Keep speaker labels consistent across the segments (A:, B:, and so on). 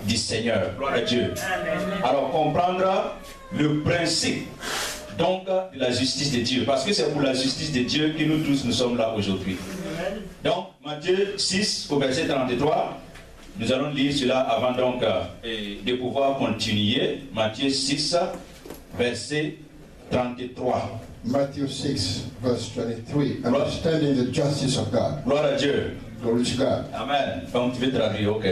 A: du Seigneur. Gloire à Dieu. Alors comprendre le principe donc de la justice de Dieu. Parce que c'est pour la justice de Dieu que nous tous nous sommes là aujourd'hui. Donc Matthieu 6 au verset 33. Nous allons lire cela avant donc de pouvoir continuer. Matthieu 6 verset 33.
B: Matthew 6, verse 23. Understanding the justice of God.
A: Gloire à Dieu.
B: Glory to God.
A: Amen. Donc tu veux traduire, ok.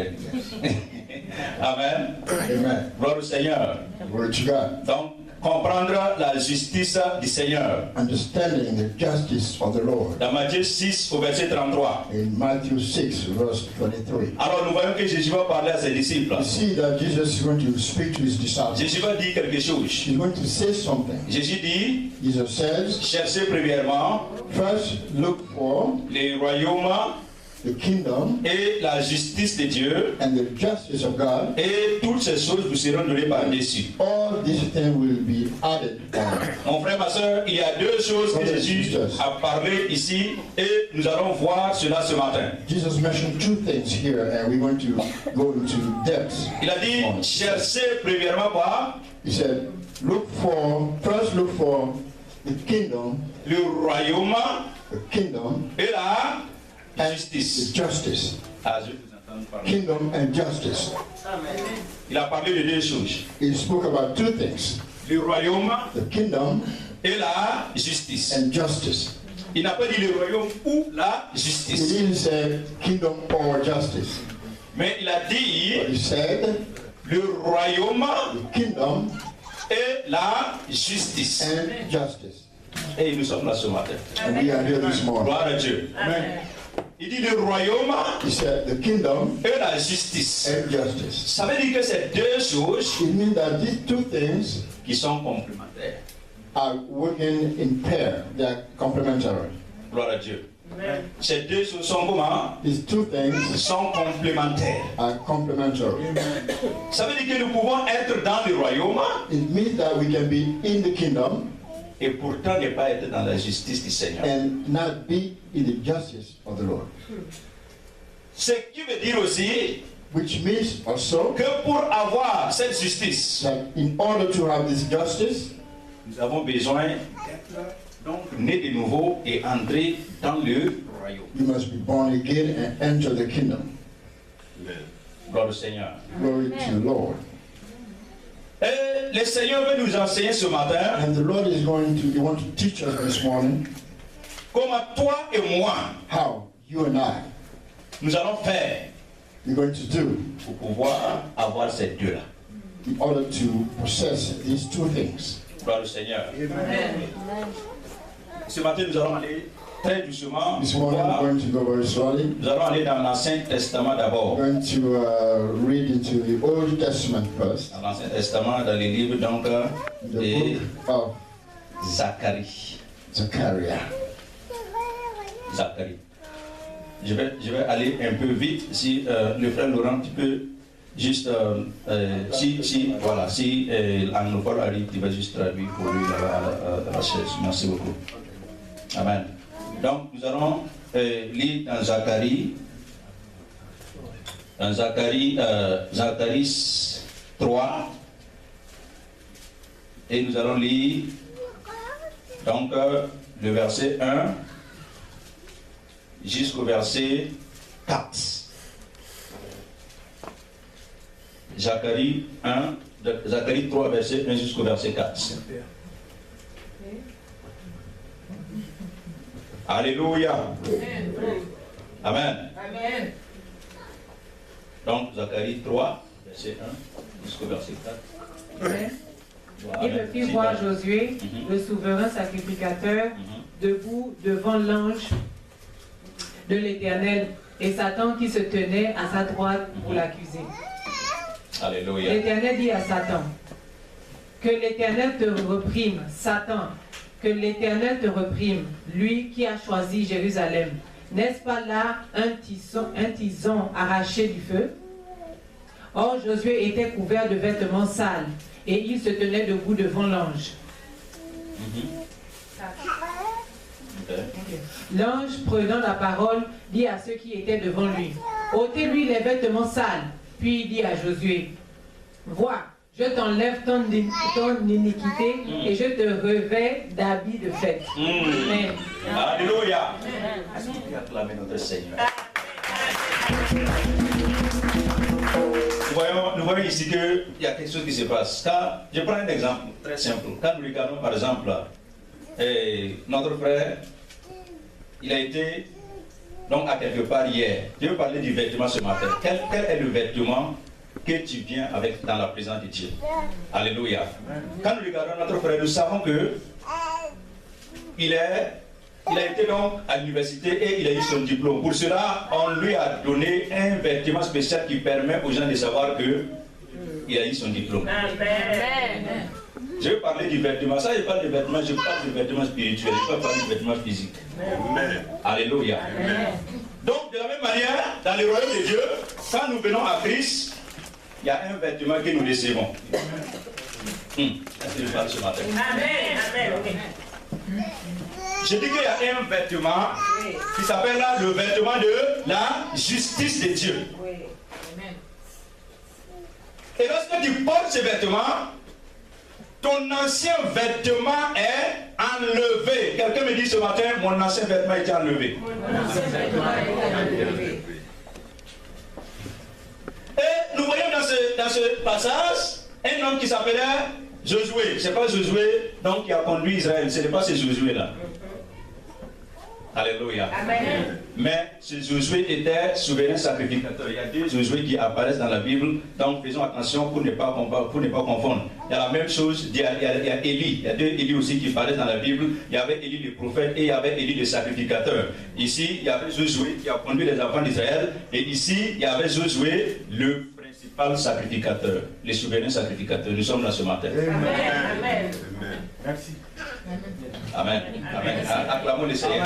A: Amen.
B: Amen.
A: Gloire au Seigneur.
B: Glory to God.
A: Donc comprendre la justice du Seigneur.
B: Understanding the justice of the Lord.
A: Dans Matthieu 6 au verset 33.
B: In Matthew 6, verse 23.
A: Alors nous voyons que Jésus va parler à ses disciples.
B: You see that Jesus is going to speak to his disciples.
A: Jésus va dire quelque chose.
B: He's going to say something.
A: Jésus dit,
B: Jesus says,
A: cherchez premièrement
B: first look for
A: le royaume
B: the kingdom
A: et la justice de Dieu,
B: and the justice of God.
A: et toutes ces choses vous seront données par-dessus.
B: All these things will be added on.
A: Mon frère, ma soeur, il y a deux choses que Jésus a parlé ici et nous allons voir cela ce matin.
B: Jesus mentioned two things here and we're going to go into depth.
A: Il a dit, cherchez premièrement quoi?
B: He said, first look for the kingdom,
A: Le royaume et la
B: and
A: justice.
B: the justice.
A: Ah, je vous entends parler.
B: Kingdom and justice.
A: Il a parlé de deux choses.
B: He spoke about two things,
A: Le royaume
B: the kingdom
A: et la justice.
B: and justice.
A: Il n'a pas dit le royaume ou la
B: He
A: justice.
B: didn't say kingdom or justice,
A: Mais il a dit
B: but he said
A: le royaume
B: the kingdom
A: et la justice.
B: and justice.
A: Et nous sommes là ce matin.
B: And we are here this morning.
A: Gloire à Dieu. Il dit le royaume
B: He said the kingdom
A: et la justice.
B: and justice.
A: Ça veut dire que c'est deux choses
B: It means that these two things
A: qui sont complémentaires.
B: are working in pair. They are complementary.
A: Gloire à Dieu. Ces deux choses sont comment?
B: These two things
A: Sont complémentaires.
B: are complementary.
A: Ça veut dire que nous pouvons être dans le royaume
B: It means that we can be in the kingdom
A: et pourtant ne pas être dans la justice du Seigneur.
B: and not be in the justice of the Lord.
A: Ce qui veut dire aussi
B: Which means also
A: que pour avoir cette justice,
B: that in order to have this justice,
A: nous avons besoin d'être donc nés de nouveau et entrer dans le royaume.
B: you must be born again and enter the kingdom.
A: Gloire au Seigneur.
B: Glory to the Lord.
A: Et le Seigneur veut nous enseigner ce matin
B: And the Lord is going to want to teach us this morning
A: comment toi et moi,
B: how you and I
A: nous allons faire
B: are going to do
A: pour pouvoir avoir ces deux-là.
B: in order to possess these two things.
A: Gloire au Seigneur. Ce matin, nous allons aller très doucement.
B: This morning we're
A: Pourquoi?
B: going to go very slowly.
A: Nous allons aller dans l'Ancien Testament d'abord.
B: We're going to read into the Old Testament first,
A: Dans l'Ancien Testament, dans les livres donc
B: the
A: de
B: book of
A: Zacharie.
B: Zechariah.
A: Zacharie. Je vais aller un peu vite. Si le frère Laurent, tu peux juste, si l'anglophone arrive, tu vas juste traduire pour lui à la chaise. Merci beaucoup. Amen. Donc, nous allons lire dans Zacharie. Dans Zacharie 3. Et nous allons lire donc le verset 1 jusqu'au verset 4. Zacharie 3, verset 1 jusqu'au verset 4. Alléluia. Amen.
C: Amen.
A: Donc, Zacharie 3, verset 1 jusqu'au verset 4.
C: Amen.
A: Voilà.
C: Il me fit voir Josué, le souverain sacrificateur, debout devant l'ange de l'Éternel et Satan qui se tenait à sa droite pour l'accuser.
A: Alléluia.
C: L'Éternel dit à Satan, que l'Éternel te reprime, Satan, que l'Éternel te reprime, lui qui a choisi Jérusalem. N'est-ce pas là un tison arraché du feu? Or Josué était couvert de vêtements sales et il se tenait debout devant l'ange. L'ange, prenant la parole, dit à ceux qui étaient devant lui, ôtez-lui les vêtements sales. Puis il dit à Josué, vois, je t'enlève ton iniquité et je te revêts d'habits de fête. Amen.
A: Alléluia. Acclamez notre Seigneur. Nous voyons ici qu'il y a quelque chose qui se passe. Je prends un exemple très simple. Quand nous regardons par exemple notre frère, il a été donc à quelque part hier. Je veux parler du vêtement ce matin. Quel est le vêtement que tu viens avec dans la présence de Dieu? Alléluia. Quand nous regardons notre frère, nous savons que il a été donc à l'université et il a eu son diplôme. Pour cela, on lui a donné un vêtement spécial qui permet aux gens de savoir qu'il a eu son diplôme. Amen. Je vais parler du vêtement. Ça, je parle de vêtements, je parle de vêtements spirituels, je ne vais pas parler de vêtements physiques. Amen. Alléluia. Amen. Donc, de la même manière, dans le royaume de Dieu, quand nous venons à Christ, il y a un vêtement que nous recevons. Est-ce que je parle ce matin? Amen. Amen. Je dis qu'il y a un vêtement qui s'appelle là le vêtement de la justice de Dieu. Et lorsque tu portes ce vêtement, ton ancien vêtement est enlevé. Quelqu'un me dit ce matin, mon ancien vêtement est enlevé. Et nous voyons dans ce passage un homme qui s'appelait Josué. Ce n'est pas Josué donc, qui a conduit Israël, ce n'est pas ce Josué-là. Alléluia. Amen. Mais ce Josué était souverain sacrificateur. Il y a deux Josué qui apparaissent dans la Bible, donc faisons attention pour ne pas confondre. Il y a la même chose, il y a Élie, il y a deux Élie aussi qui apparaissent dans la Bible. Il y avait Élie le prophète et il y avait Élie le sacrificateur. Ici, il y avait Josué qui a conduit les enfants d'Israël et ici, il y avait Josué le principal sacrificateur, le souverain sacrificateur. Nous sommes là ce matin. Amen. Amen. Merci. Amen. Amen. Acclamons le Seigneur.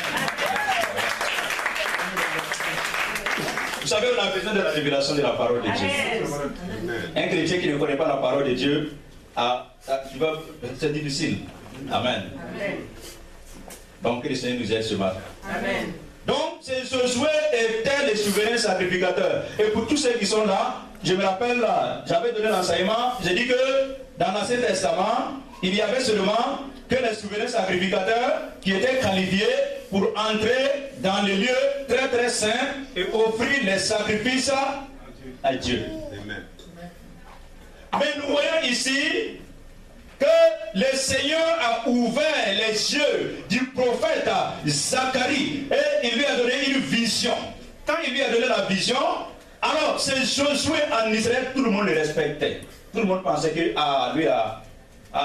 A: Vous savez, on a besoin de la révélation de la parole de Dieu. Un chrétien qui ne connaît pas la parole de Dieu, c'est difficile. Amen. Donc, que le Seigneur nous aide ce matin. Amen. Donc, Josué était le souverain sacrificateur. Et pour tous ceux qui sont là, je me rappelle, j'avais donné l'enseignement, j'ai dit que dans l'Ancien Testament, il y avait seulement que les souverains sacrificateurs qui étaient qualifiés pour entrer dans les lieux très très saints et offrir les sacrifices à Dieu. Amen. Mais nous voyons ici que le Seigneur a ouvert les yeux du prophète Zacharie et il lui a donné une vision. Quand il lui a donné la vision, alors c'est Josué en Israël, tout le monde le respectait. Tout le monde pensait que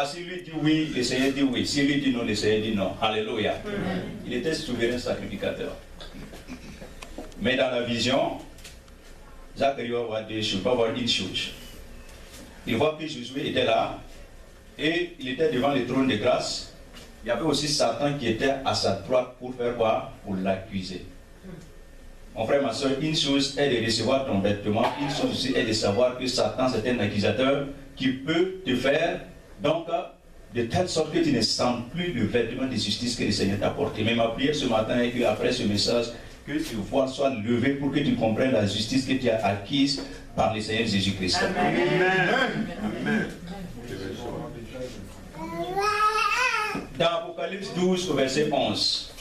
A: si lui dit oui, le Seigneur dit oui. Si lui dit non, le Seigneur dit non. Alléluia. Il était souverain sacrificateur. Mais dans la vision, Zacharie va voir deux choses, va voir une chose. Il voit que Josué était là et il était devant le trône de grâce. Il y avait aussi Satan qui était à sa droite pour faire quoi? Pour l'accuser. Mon frère, ma soeur, une chose est de recevoir ton vêtement, une chose aussi est de savoir que Satan c'est un accusateur qui peut te faire donc de telle sorte que tu ne sens plus le vêtement de justice que le Seigneur t'a porté. Mais ma prière ce matin est qu'après ce message, que tes voix soient levées pour que tu comprennes la justice que tu as acquise par le Seigneur Jésus-Christ. Amen. Amen. Dans Apocalypse 12 au verset 11,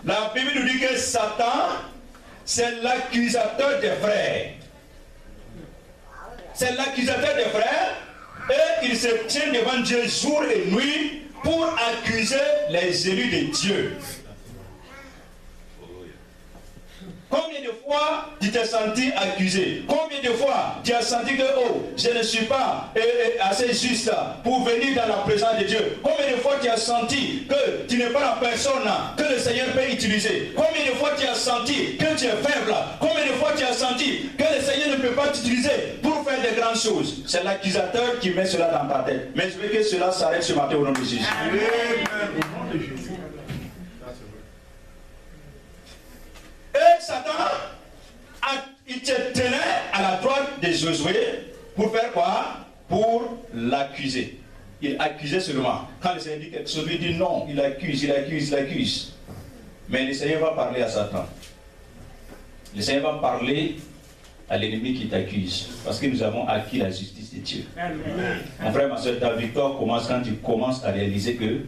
A: la Bible nous dit que Satan c'est l'accusateur des frères. C'est l'accusateur des frères et il se tient devant Dieu jour et nuit pour accuser les élus de Dieu. Combien de fois tu t'es senti accusé? Combien de fois tu as senti que je ne suis pas assez juste pour venir dans la présence de Dieu? Combien de fois tu as senti que tu n'es pas la personne que le Seigneur peut utiliser? Combien de fois tu as senti que tu es faible? Combien de fois tu as senti que le Seigneur ne peut pas t'utiliser pour faire de grandes choses? C'est l'accusateur qui met cela dans ta tête. Mais je veux que cela s'arrête ce matin au nom de Jésus. Amen. Et Satan, il te tenait à la droite de Josué pour faire quoi? Pour l'accuser. Il accusait seulement. Quand le Seigneur dit quelque chose, lui dit non, il accuse. Mais le Seigneur va parler à Satan. Le Seigneur va parler à l'ennemi qui t'accuse. Parce que nous avons acquis la justice de Dieu.
D: Amen.
A: Mon frère, ma soeur, ta victoire commence quand tu commences à réaliser que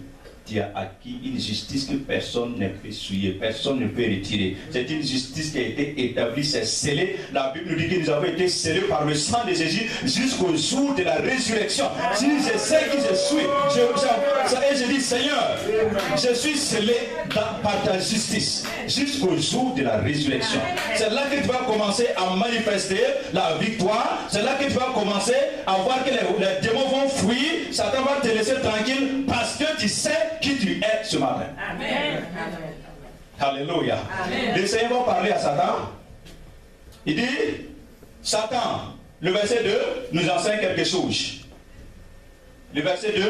A: tu as acquis une justice que personne ne peut souiller, personne ne peut retirer. C'est une justice qui a été établie, c'est scellé. La Bible nous dit que nous avons été scellés par le sang de Jésus jusqu'au jour de la résurrection. Si je sais qui je suis, et je dis Seigneur, je suis scellé par ta justice jusqu'au jour de la résurrection. C'est là que tu vas commencer à manifester la victoire. C'est là que tu vas commencer à voir que les démons vont fuir. Satan va te laisser tranquille parce que tu sais qui tu es ce matin.
D: Amen.
A: Alléluia. Le Seigneur va parler à Satan. Il dit, Satan, le verset 2 nous enseigne quelque chose. Le verset 2,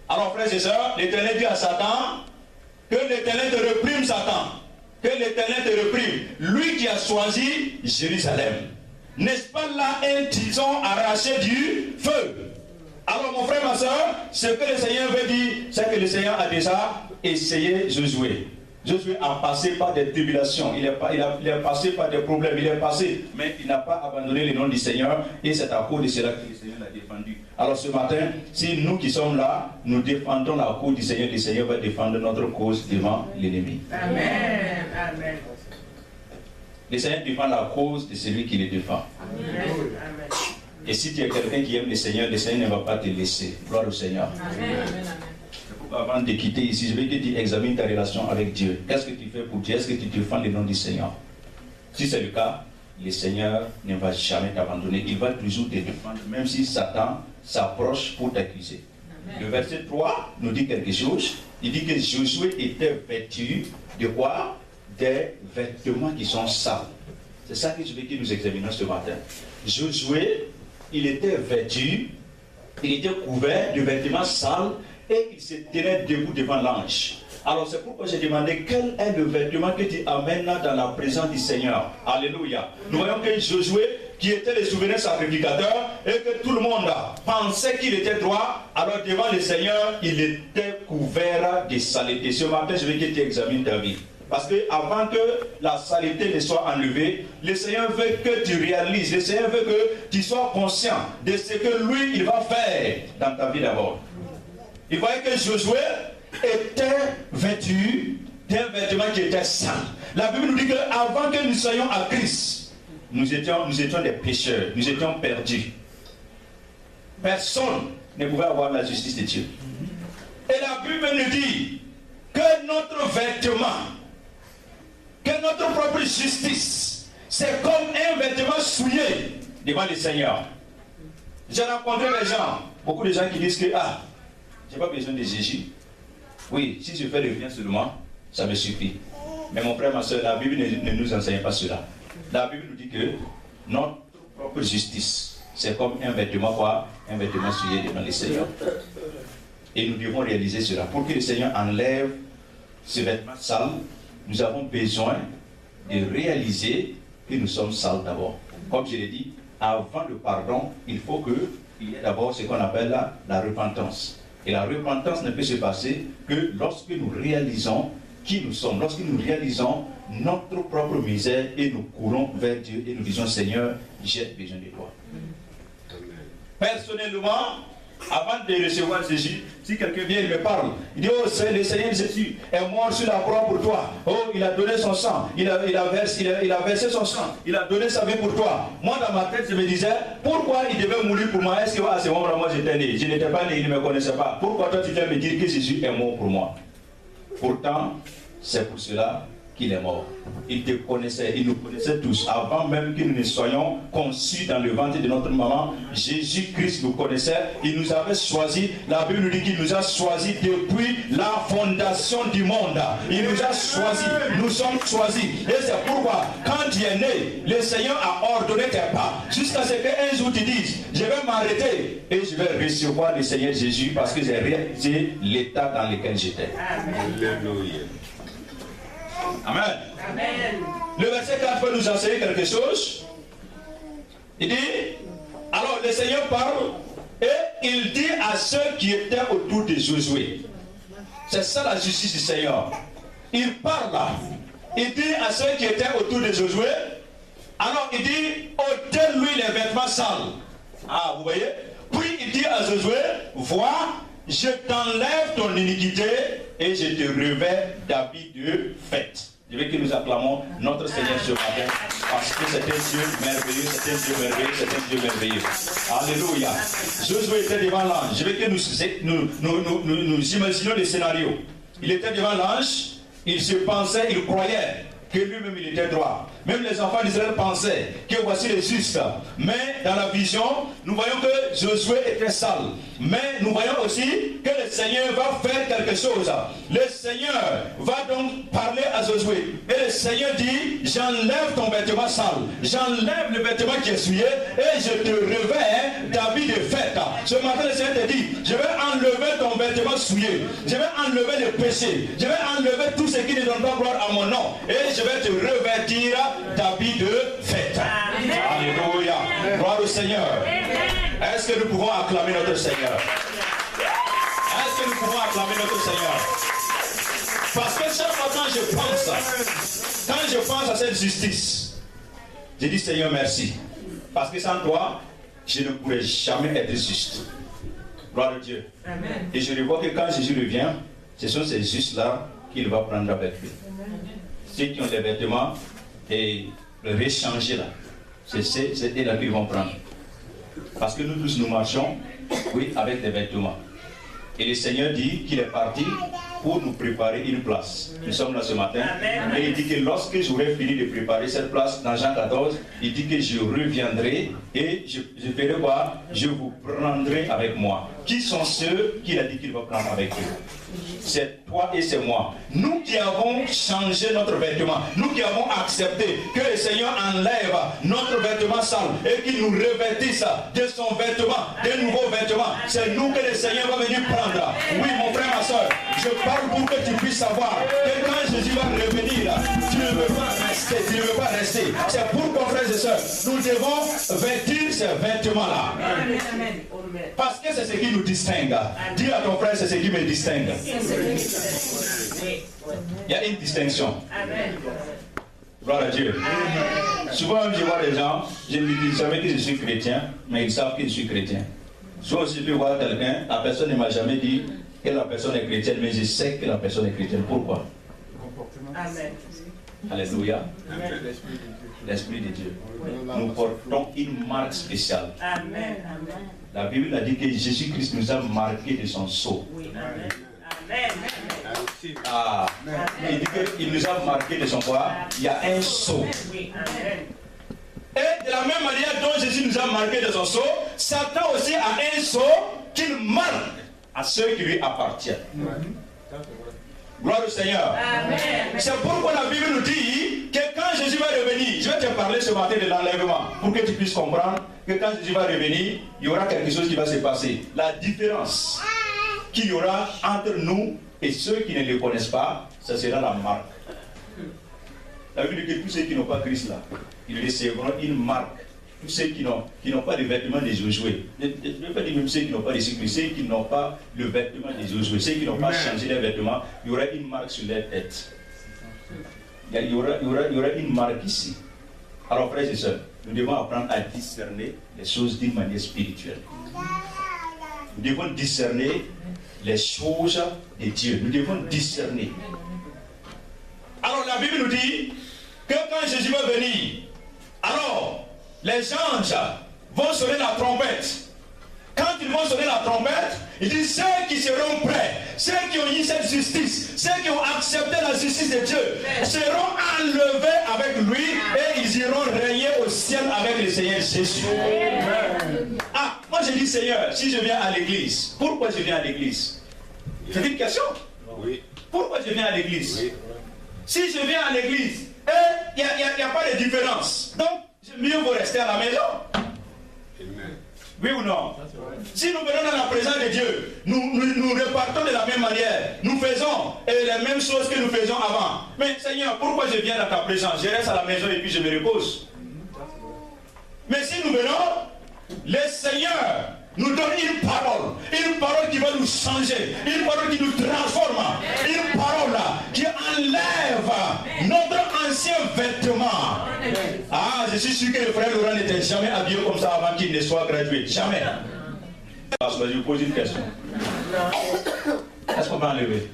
A: alors frères et sœurs, l'Éternel dit à Satan, que l'Éternel te reprime Satan. Que l'Éternel te reprime. Lui qui a choisi Jérusalem. N'est-ce pas là un tison arraché du feu? Alors mon frère, ma soeur, ce que le Seigneur veut dire, c'est que le Seigneur a déjà essayé Josué. Josué a passé par des tribulations, il est passé par des problèmes, il est passé, mais il n'a pas abandonné le nom du Seigneur et c'est à cause de cela que le Seigneur l'a défendu. Alors ce matin, si nous qui sommes là, nous défendons la cause du Seigneur, le Seigneur va défendre notre cause devant l'ennemi.
D: Amen. Amen.
A: Le Seigneur défend la cause de celui qui le défend.
D: Amen.
A: Et si tu es quelqu'un qui aime le Seigneur ne va pas te laisser. Gloire au Seigneur.
C: Amen.
A: Avant de quitter ici, je veux que tu examines ta relation avec Dieu. Qu'est-ce que tu fais pour Dieu? Est-ce que tu défends le nom du Seigneur? Si c'est le cas, le Seigneur ne va jamais t'abandonner. Il va toujours te défendre, même si Satan s'approche pour t'accuser. Le verset 3 nous dit quelque chose. Il dit que Josué était vêtu de quoi? Des vêtements qui sont sales. C'est ça que je veux que nous examinons ce matin. Josué, il était vêtu, il était couvert de vêtements sales et il se tenait debout devant l'ange. Alors c'est pourquoi j'ai demandé quel est le vêtement que tu amènes dans la présence du Seigneur. Alléluia. Nous voyons que Josué, qui était le souverain sacrificateur, et que tout le monde pensait qu'il était droit, alors devant le Seigneur, il était couvert de saleté. Ce matin, je veux que tu examines ta vie. Parce que avant que la saleté ne soit enlevée, le Seigneur veut que tu réalises, le Seigneur veut que tu sois conscient de ce que lui, il va faire dans ta vie d'abord. Il voyait que Josué était vêtu d'un vêtement qui était sale. La Bible nous dit qu'avant que nous soyons à Christ, nous étions des pécheurs, nous étions perdus. Personne ne pouvait avoir la justice de Dieu. Et la Bible nous dit que notre vêtement, que notre propre justice, c'est comme un vêtement souillé devant le Seigneur. J'ai rencontré des gens, beaucoup de gens qui disent que j'ai pas besoin de Jésus. Oui, si je fais le bien seulement, ça me suffit. Mais mon frère, ma soeur, la Bible ne nous enseigne pas cela. La Bible nous dit que notre propre justice, c'est comme un vêtement quoi? Un vêtement souillé devant le Seigneur. Et nous devons réaliser cela. Pour que le Seigneur enlève ce vêtement sale, nous avons besoin de réaliser que nous sommes sales d'abord. Comme je l'ai dit, avant le pardon, il faut qu'il y ait d'abord ce qu'on appelle la repentance. Et la repentance ne peut se passer que lorsque nous réalisons qui nous sommes, lorsque nous réalisons notre propre misère et nous courons vers Dieu et nous disons Seigneur, j'ai besoin de toi. Personnellement, avant de recevoir Jésus, si quelqu'un vient et me parle, il dit oh le Seigneur Jésus est mort sur la croix pour toi. Oh, il a donné son sang, il a versé son sang, il a donné sa vie pour toi. Moi dans ma tête je me disais, pourquoi il devait mourir pour moi? Est-ce que à ce moment-là moi j'étais né? Je n'étais pas né, il ne me connaissait pas. Pourquoi toi tu viens me dire que Jésus est mort pour moi? Pourtant, c'est pour cela qu'il est mort. Il te connaissait, il nous connaissait tous. Avant même que nous ne soyons conçus dans le ventre de notre maman, Jésus-Christ nous connaissait, il nous avait choisis. La Bible nous dit qu'il nous a choisis depuis la fondation du monde. Il nous a choisis, nous sommes choisis. Et c'est pourquoi, quand tu es né, le Seigneur a ordonné tes pas, jusqu'à ce qu'un jour tu dises, je vais m'arrêter et je vais recevoir le Seigneur Jésus parce que j'ai réalisé l'état dans lequel j'étais. Alléluia. Amen. Amen. Le verset 4 peut nous enseigner quelque chose. Il dit, alors le Seigneur parle et il dit à ceux qui étaient autour de Josué. C'est ça la justice du Seigneur. Il parle là. Il dit à ceux qui étaient autour de Josué, Alors il dit, ôtez-lui les vêtements sales. Ah, vous voyez? Puis il dit à Josué, vois, je t'enlève ton iniquité et je te revêt d'habits de fête. Je veux que nous acclamons notre Seigneur ce matin, parce que c'est un Dieu merveilleux, c'est un Dieu merveilleux, c'est un Dieu merveilleux. Alléluia. Josué était devant l'ange. Je veux que nous imaginons le scénario. Il était devant l'ange, il se pensait, il croyait que lui-même il était droit. Même les enfants d'Israël pensaient que voici les justes. Mais dans la vision, nous voyons que Josué était sale. Mais nous voyons aussi que le Seigneur va faire quelque chose. Le Seigneur va donc parler à Josué. Et le Seigneur dit, j'enlève ton vêtement sale. J'enlève le vêtement qui est souillé et je te revêt d'habits de fête. Ce matin, le Seigneur te dit, je vais enlever ton vêtement souillé. Je vais enlever le péché. Je vais enlever tout ce qui ne donne pas gloire à mon nom. Et je vais te revêtir d'habits de fête. Alléluia. Gloire au Seigneur. Est-ce que nous pouvons acclamer notre Seigneur? Est-ce que nous pouvons acclamer notre Seigneur? Parce que chaque fois quand je pense à cette justice, je dis Seigneur merci. Parce que sans toi, je ne pourrais jamais être juste. Gloire à Dieu. Amen. Et je revois que quand Jésus revient, ce sont ces justes-là qu'il va prendre avec lui. Ceux qui ont des vêtements et le réchanger là, c'est eux-là qu'ils vont prendre. Parce que nous tous nous marchons, oui, avec des vêtements. Et le Seigneur dit qu'il est parti pour nous préparer une place. Nous sommes là ce matin. Amen. Et il dit que lorsque j'aurai fini de préparer cette place, dans Jean 14, il dit que je reviendrai et je ferai quoi? Je vous prendrai avec moi. Qui sont ceux qu'il a dit qu'il va prendre avec eux? C'est toi et c'est moi. Nous qui avons changé notre vêtement, nous qui avons accepté que le Seigneur enlève notre vêtement sale et qu'il nous revêtisse de son vêtement, de nouveaux vêtements, c'est nous que le Seigneur va venir prendre. Oui, mon frère, ma soeur, je parle pour que tu puisses savoir que quand Jésus va revenir, tu ne veux pas rester, tu ne veux pas rester. C'est pourquoi, frères et sœurs, nous devons vêtir ces vêtements-là. Parce que c'est ce qui nous distingue. Dis à ton frère, c'est ce qui me distingue. Il y a une distinction. Gloire à Dieu. Souvent, je vois des gens, je me dis jamais que je suis chrétien, mais ils savent que je suis chrétien. Soit si je peux voir quelqu'un, la personne ne m'a jamais dit que la personne est chrétienne, mais je sais que la personne est chrétienne. Pourquoi? Amen. Alléluia. L'Esprit de Dieu. Nous portons une marque spéciale. Amen. La Bible a dit que Jésus-Christ nous a marqué de son sceau. Amen. Ah, il dit qu'il nous a marqué de son quoi? Il y a un sceau. Et de la même manière dont Jésus nous a marqué de son sceau, Satan aussi a un sceau qu'il marque à ceux qui lui appartiennent. Gloire au Seigneur. Amen. C'est pourquoi la Bible nous dit que quand Jésus va revenir, je vais te parler ce matin de l'enlèvement, pour que tu puisses comprendre que quand Jésus va revenir, il y aura quelque chose qui va se passer. La différence qu'il y aura entre nous et ceux qui ne le connaissent pas, ça sera la marque. La Bible dit que tous ceux qui n'ont pas Christ là, ils recevront une marque. Tous ceux qui n'ont pas le vêtement de Josué, ne pas dire même ceux qui n'ont pas reçu Christ, ceux qui n'ont pas le vêtement de Josué, ceux qui n'ont pas changé leurs vêtements, il y aura une marque sur leur tête. Il y aura une marque ici. Alors, frères et sœurs, nous devons apprendre à discerner les choses d'une manière spirituelle. Nous devons discerner les choses de Dieu. Nous devons discerner. Alors, la Bible nous dit que quand Jésus va venir, alors, les anges vont sonner la trompette. Quand ils vont sonner la trompette, il dit ceux qui seront prêts, ceux qui ont eu cette justice, ceux qui ont accepté la justice de Dieu, seront enlevés avec lui et ils iront régner au ciel avec le Seigneur Jésus. Ah, moi je dis Seigneur, si je viens à l'église, pourquoi je viens à l'église? C'est une question. Oui. Pourquoi je viens à l'église? Oui. Si je viens à l'église, il n'y a pas de différence. Donc, mieux vaut rester à la maison. Amen. Oui ou non? Si nous venons dans la présence de Dieu, nous repartons de la même manière. Nous faisons les mêmes choses que nous faisions avant. Mais Seigneur, pourquoi je viens dans ta présence? Je reste à la maison et puis je me repose. Mais si nous venons, le Seigneur nous donne une parole qui va nous changer, une parole qui nous transforme, une parole qui enlève notre ancien vêtement. Ah, je suis sûr que le frère Laurent n'était jamais habillé comme ça avant qu'il ne soit gradué. Jamais. Parce que je vous pose une question. Est-ce qu'on va enlever?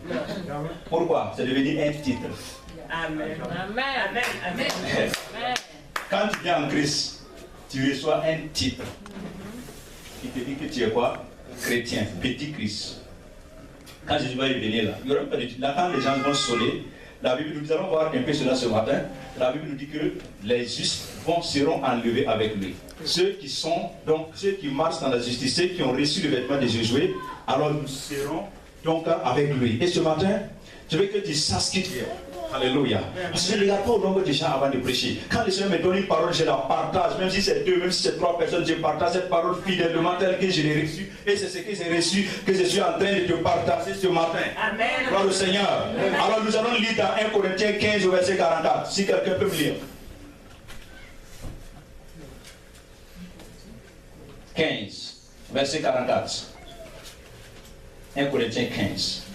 A: Pourquoi? C'est devenu un titre.
D: Amen. Amen. Amen.
A: Quand tu viens en Christ, tu reçois un titre. Il te dit que tu es quoi? Chrétien, petit Christ. Quand Jésus va y venir là, il y aura pas de titre. Là, quand les gens vont sonner, la Bible, nous allons voir un peu cela ce matin. La Bible nous dit que les justes seront enlevés avec lui. Ceux qui marchent dans la justice, ceux qui ont reçu le vêtement de Josué, alors nous serons donc avec lui. Et ce matin, je veux que tu saches qui tu es. Alléluia. Parce que je ne regarde pas au nombre de gens avant de prêcher. Quand le Seigneur me donne une parole, je la partage. Même si c'est 2, même si c'est 3 personnes, je partage cette parole fidèlement telle que je l'ai reçue. Et c'est ce que j'ai reçu, que je suis en train de te partager ce matin.
D: Amen.
A: Gloire au Seigneur. Amen. Alors nous allons lire dans 1 Corinthiens 15 au verset 44. Si quelqu'un peut me lire. 15, verset 44. 1 Corinthiens 15.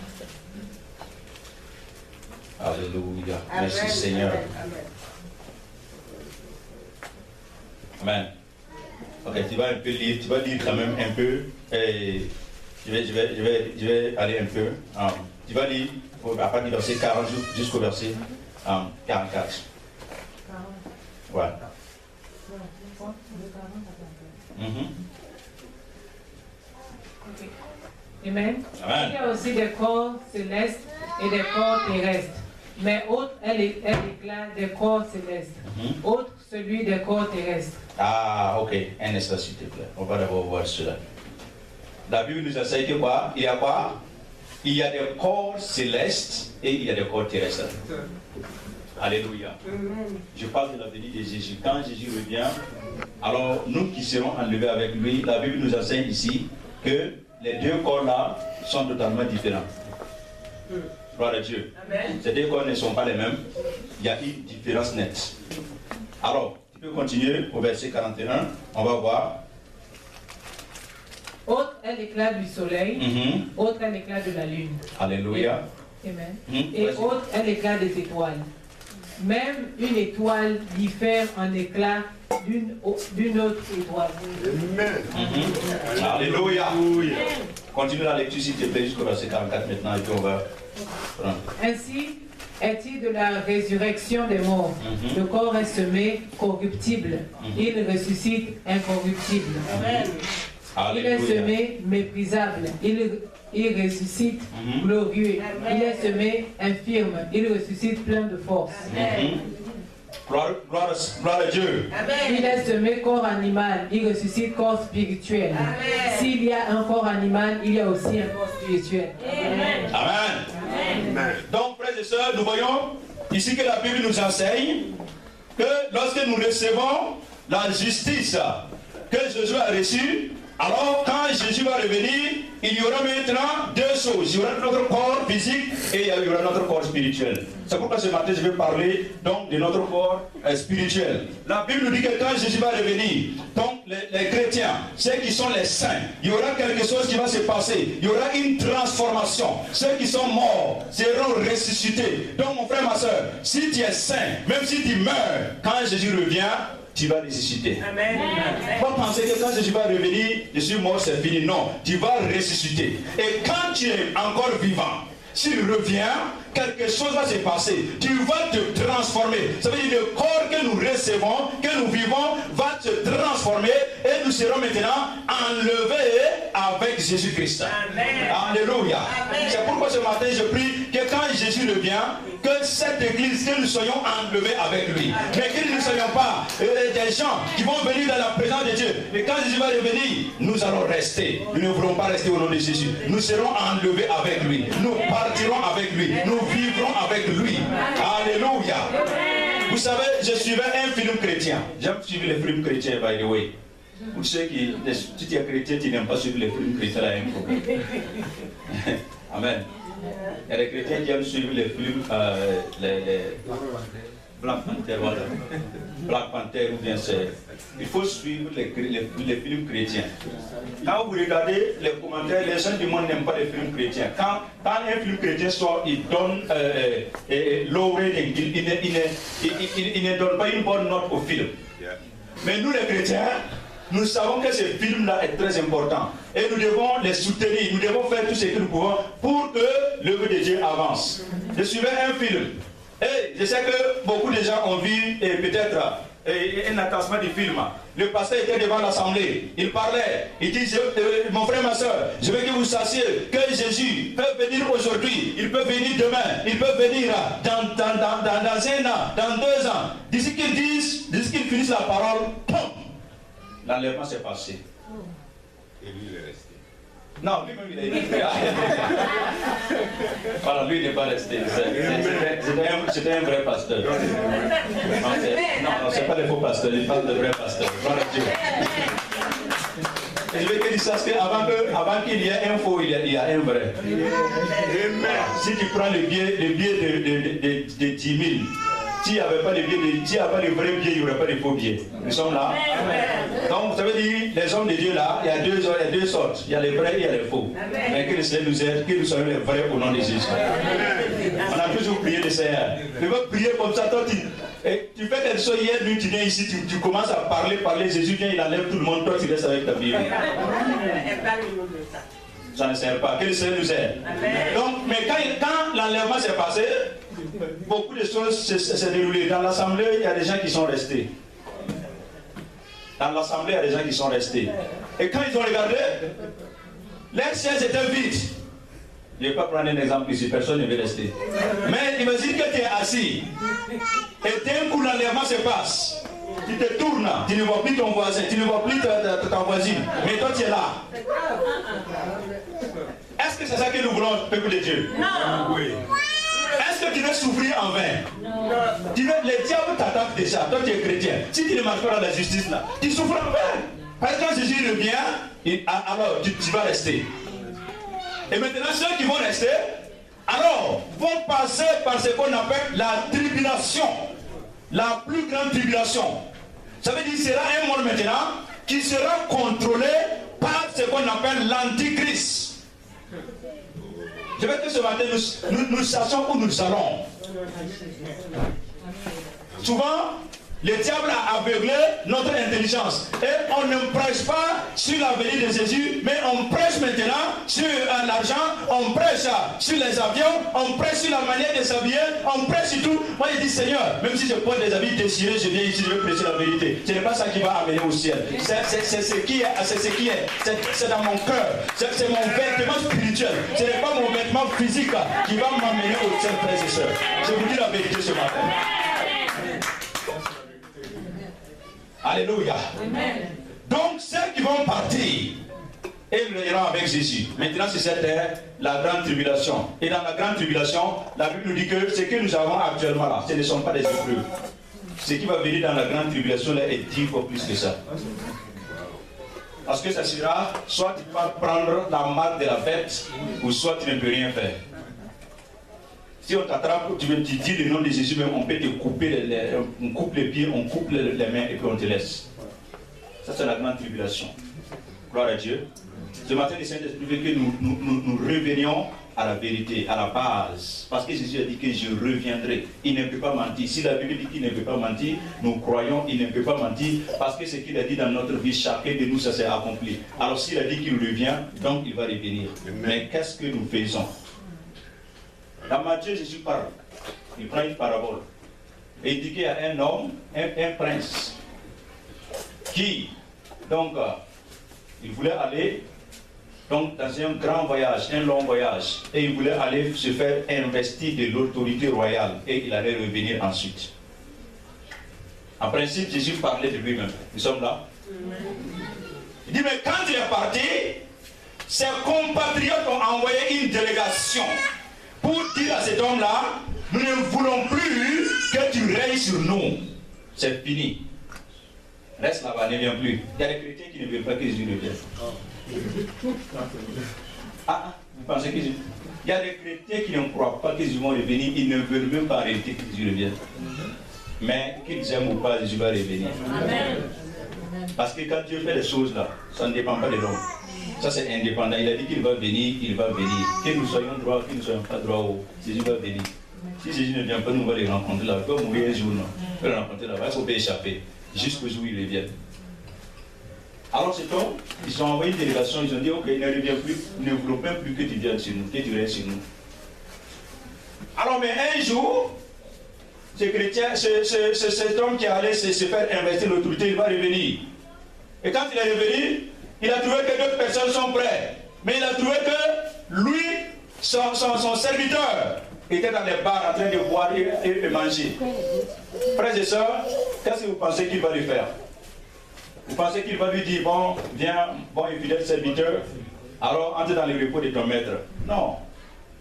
A: Alléluia. Merci
D: Amen.
A: Seigneur.
D: Amen.
A: Amen. Ok, tu vas un peu lire, tu vas lire quand même un peu. Et je vais aller un peu. Tu vas lire à partir du verset 40 jusqu'au verset 44. Ouais.
C: Amen.
A: Amen.
C: Il y a aussi des corps célestes et des corps terrestres. Mais autre est l'éclat des corps célestes. Autre celui des corps terrestres.
A: Ah, ok. Un instant, s'il te plaît. On va d'abord voir cela. La Bible nous enseigne que quoi? Il y a quoi? Il y a des corps célestes et il y a des corps terrestres. Alléluia. Je parle de la venue de Jésus. Quand Jésus revient, alors nous qui serons enlevés avec lui, la Bible nous enseigne ici que les deux corps-là sont totalement différents. Gloire à Dieu.
D: Amen.
A: Ces deux corps ne sont pas les mêmes. Il y a une différence nette. Alors, tu peux continuer au verset 41. On va voir.
C: Autre est l'éclat du soleil, autre est l'éclat de la lune.
A: Alléluia.
C: Amen. Et autre est l'éclat des étoiles. Même une étoile diffère en éclat d'une autre étoile.
A: Alléluia. Continue la lecture s'il te plaît jusqu'au verset 44 maintenant et puis on va prendre.
C: Ainsi est-il de la résurrection des morts. Le corps est semé corruptible. Il ressuscite incorruptible.
D: Amen.
C: Il est semé méprisable. Il ressuscite glorieux. Il est semé infirme. Il ressuscite plein de force.
D: Amen.
A: Gloire à Dieu.
D: Amen.
C: Il est semé corps animal. Il ressuscite corps spirituel.
D: Amen.
C: S'il y a un corps animal, il y a aussi un corps spirituel.
D: Amen.
A: Amen. Donc, frères et sœurs, nous voyons ici que la Bible nous enseigne que lorsque nous recevons la justice que Jésus a reçue, alors quand Jésus va revenir, il y aura maintenant deux choses. Il y aura notre corps physique et il y aura notre corps spirituel. C'est pourquoi ce matin je vais parler donc de notre corps spirituel. La Bible nous dit que quand Jésus va revenir, donc les chrétiens, ceux qui sont les saints, il y aura quelque chose qui va se passer. Il y aura une transformation. Ceux qui sont morts seront ressuscités. Donc mon frère, ma soeur, si tu es saint, même si tu meurs, quand Jésus revient, tu vas ressusciter.
D: Amen.
A: Pas penser que quand Jésus va revenir, je suis mort, c'est fini. Non, tu vas ressusciter. Et quand tu es encore vivant, s'il revient, quelque chose va se passer. Tu vas te transformer. Ça veut dire le corps que nous recevons, que nous vivons, va se transformer et nous serons maintenant enlevés avec Jésus-Christ. Alléluia. C'est pourquoi ce matin je prie que quand Jésus revient, que cette église, que nous soyons enlevés avec lui. Mais que nous ne soyons pas des gens qui vont venir dans la présence de Dieu. Mais quand Jésus va revenir, nous allons rester. Nous ne voulons pas rester au nom de Jésus. Nous serons enlevés avec lui. Nous partirons avec lui. Nous vivrons avec lui. Alléluia. Vous savez, je suivais un film chrétien. J'aime suivre les films chrétiens, by the way. Pour ceux qui, si tu es chrétien, tu n'aimes pas suivre les films chrétiens, là, il y a un problème. Amen. Il y a des chrétiens qui aiment suivre les films Black Panther, voilà. Black Panther ou bien c'est... Il faut suivre les films chrétiens. Quand vous regardez les commentaires, les gens du monde n'aiment pas les films chrétiens. Quand un film chrétien sort, il donne low rating, il ne donne pas une bonne note au film. Mais nous les chrétiens, nous savons que ce film-là est très important. Et nous devons les soutenir, nous devons faire tout ce que nous pouvons pour que l'œuvre de Dieu avance. Je suivais un film. Et je sais que beaucoup de gens ont vu peut-être un attachement du film. Le pasteur était devant l'assemblée, il parlait, il dit, mon frère, ma soeur, je veux que vous sachiez que Jésus peut venir aujourd'hui, il peut venir demain, il peut venir dans un an, dans 2 ans. D'ici qu'ils finissent la parole, l'enlèvement s'est passé.
E: Et lui, il est resté.
A: Non, lui-même, il est resté. Voilà, lui, il n'est pas resté. C'était un vrai pasteur. Non, ce n'est pas les faux pasteurs, il parle de vrais pasteurs. Gloire à Dieu. Et je veux que tu saches qu'avant qu'il y ait un faux, il y a un vrai. Si tu prends le biais de 10 000, s'il n'y avait pas le vrai biais, il n'y aurait pas de faux biais. Nous sommes là. Donc, ça veut dire, les hommes de Dieu là, il y a deux sortes. Il y a les vrais et il y a les faux. Mais que le Seigneur nous aide, que nous soyons les vrais au nom de Jésus. On a toujours prié le Seigneur. Tu veux prier comme ça, toi, tu fais quelque chose hier, lui, tu viens ici, tu commences à parler, Jésus vient, il enlève tout le monde, toi, tu restes avec ta Bible. Ça ne sert pas. Que le Seigneur nous aide. Donc, mais quand l'enlèvement s'est passé, beaucoup de choses s'est déroulées. Dans l'assemblée, il y a des gens qui sont restés. Dans l'assemblée, il y a des gens qui sont restés. Et quand ils ont regardé, leurs sièges étaient vides. Je ne vais pas prendre un exemple ici, personne ne veut rester. Mais imagine que tu es assis. Et d'un coup, l'enlèvement se passe. Tu te tournes, tu ne vois plus ton voisin, tu ne vois plus ta voisine. Mais toi, tu es là. Est-ce que c'est ça que nous voulons, peuple de Dieu?
D: Non.
A: Oui. Est-ce que tu veux souffrir en vain? Non. Les diables t'attaquent déjà. Toi, tu es chrétien. Si tu ne marches pas dans la justice, là, tu souffres en vain. Parce que quand Jésus revient, alors tu vas rester. Et maintenant, ceux qui vont rester, alors, vont passer par ce qu'on appelle la tribulation. La plus grande tribulation. Ça veut dire qu'il sera un monde maintenant qui sera contrôlé par ce qu'on appelle l'antichrist. Je veux que ce matin nous sachions où nous allons. Souvent, le diable a aveuglé notre intelligence. Et on ne prêche pas sur la venue de Jésus, mais on prêche maintenant sur l'argent, on prêche sur les avions, on prêche sur la manière de s'habiller, on prêche sur tout. Moi, je dis, Seigneur, même si je porte des habits déchirés, je viens ici, je veux prêcher la vérité. Ce n'est pas ça qui va amener au ciel. C'est ce qui est. C'est dans mon cœur. C'est mon vêtement spirituel. Ce n'est pas mon vêtement physique qui va m'amener au ciel, frères et sœurs. Je vous dis la vérité ce matin. Alléluia. Amen. Donc ceux qui vont partir, ils iront avec Jésus. Maintenant c'est cette la grande tribulation. Et dans la grande tribulation, la Bible nous dit que ce que nous avons actuellement là, ce ne sont pas des épreuves. Ce qui va venir dans la grande tribulation là est 10 fois plus que ça. Parce que ça sera, soit tu vas prendre la marque de la bête, ou soit tu ne peux rien faire. Si on t'attrape, tu dis le nom de Jésus, même on peut te couper, on coupe les pieds, on coupe les mains et puis on te laisse. Ça c'est la grande tribulation. Gloire à Dieu. Ce matin, le Saint-Esprit veut que nous revenions à la vérité, à la base. Parce que Jésus a dit que je reviendrai. Il ne peut pas mentir. Si la Bible dit qu'il ne peut pas mentir, nous croyons qu'il ne peut pas mentir. Parce que ce qu'il a dit dans notre vie, chacun de nous, ça s'est accompli. Alors s'il a dit qu'il revient, donc il va revenir. Mais qu'est-ce que nous faisons? Dans Matthieu, Jésus parle. Il prend une parabole. Et il dit qu'il y a un homme, un prince, qui, donc, il voulait aller donc, dans un grand voyage, un long voyage. Et il voulait aller se faire investir de l'autorité royale. Et il allait revenir ensuite. En principe, Jésus parlait de lui-même. Nous sommes là. Il dit, mais quand il est parti, ses compatriotes ont envoyé une délégation pour dire à cet homme-là, nous ne voulons plus que tu règnes sur nous. C'est fini. Reste là-bas, ne viens plus. Il y a des chrétiens qui ne veulent pas que Jésus revienne. Vous pensez que Jésus... Il y a des chrétiens qui ne croient pas que Jésus va revenir, ils ne veulent même pas arrêter que Jésus revienne. Mais qu'ils aiment ou pas, Jésus va revenir.
D: Amen.
A: Parce que quand Dieu fait les choses là, ça ne dépend pas de l'homme. Ça c'est indépendant. Il a dit qu'il va venir, il va venir. Que nous soyons droits, que nous ne soyons pas droits, Jésus va venir. Si Jésus ne vient pas, nous on va les rencontrer là. Il peut mourir un jour, non. On peut les rencontrer là-bas, il faut pas échapper. Jusqu'au jour où ils reviennent. Alors c'est donc, ils ont envoyé une délégation, ils ont dit, ok, ne reviens plus, nous ne voulons même plus que tu viennes chez nous, que tu restes chez nous. Alors mais un jour, ce chrétien, cet homme qui allait se faire investir l'autorité, il va revenir. Et quand il est revenu, il a trouvé que d'autres personnes sont prêtes. Mais il a trouvé que lui, son serviteur, était dans les bars en train de boire et de manger. Frères et sœurs, qu'est-ce que vous pensez qu'il va lui faire? Vous pensez qu'il va lui dire, bon, viens, bon et fidèle serviteur, alors entre dans le repos de ton maître? Non.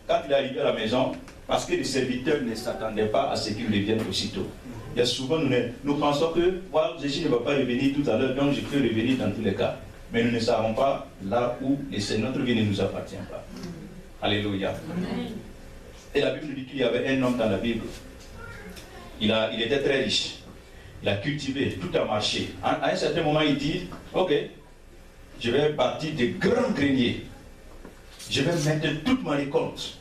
A: Quand il est arrivé à la maison, parce que les serviteurs ne s'attendaient pas à ce qu'il revienne aussitôt. Il y a souvent, nous pensons que voilà, Jésus ne va pas revenir tout à l'heure, donc je peux revenir dans tous les cas. Mais nous ne savons pas là où notre vie ne nous appartient pas. Alléluia. Amen. Et la Bible dit qu'il y avait un homme dans la Bible. Il était très riche. Il a cultivé, tout a marché. À un certain moment, il dit, ok, je vais bâtir de grands greniers. Je vais mettre toute ma récolte.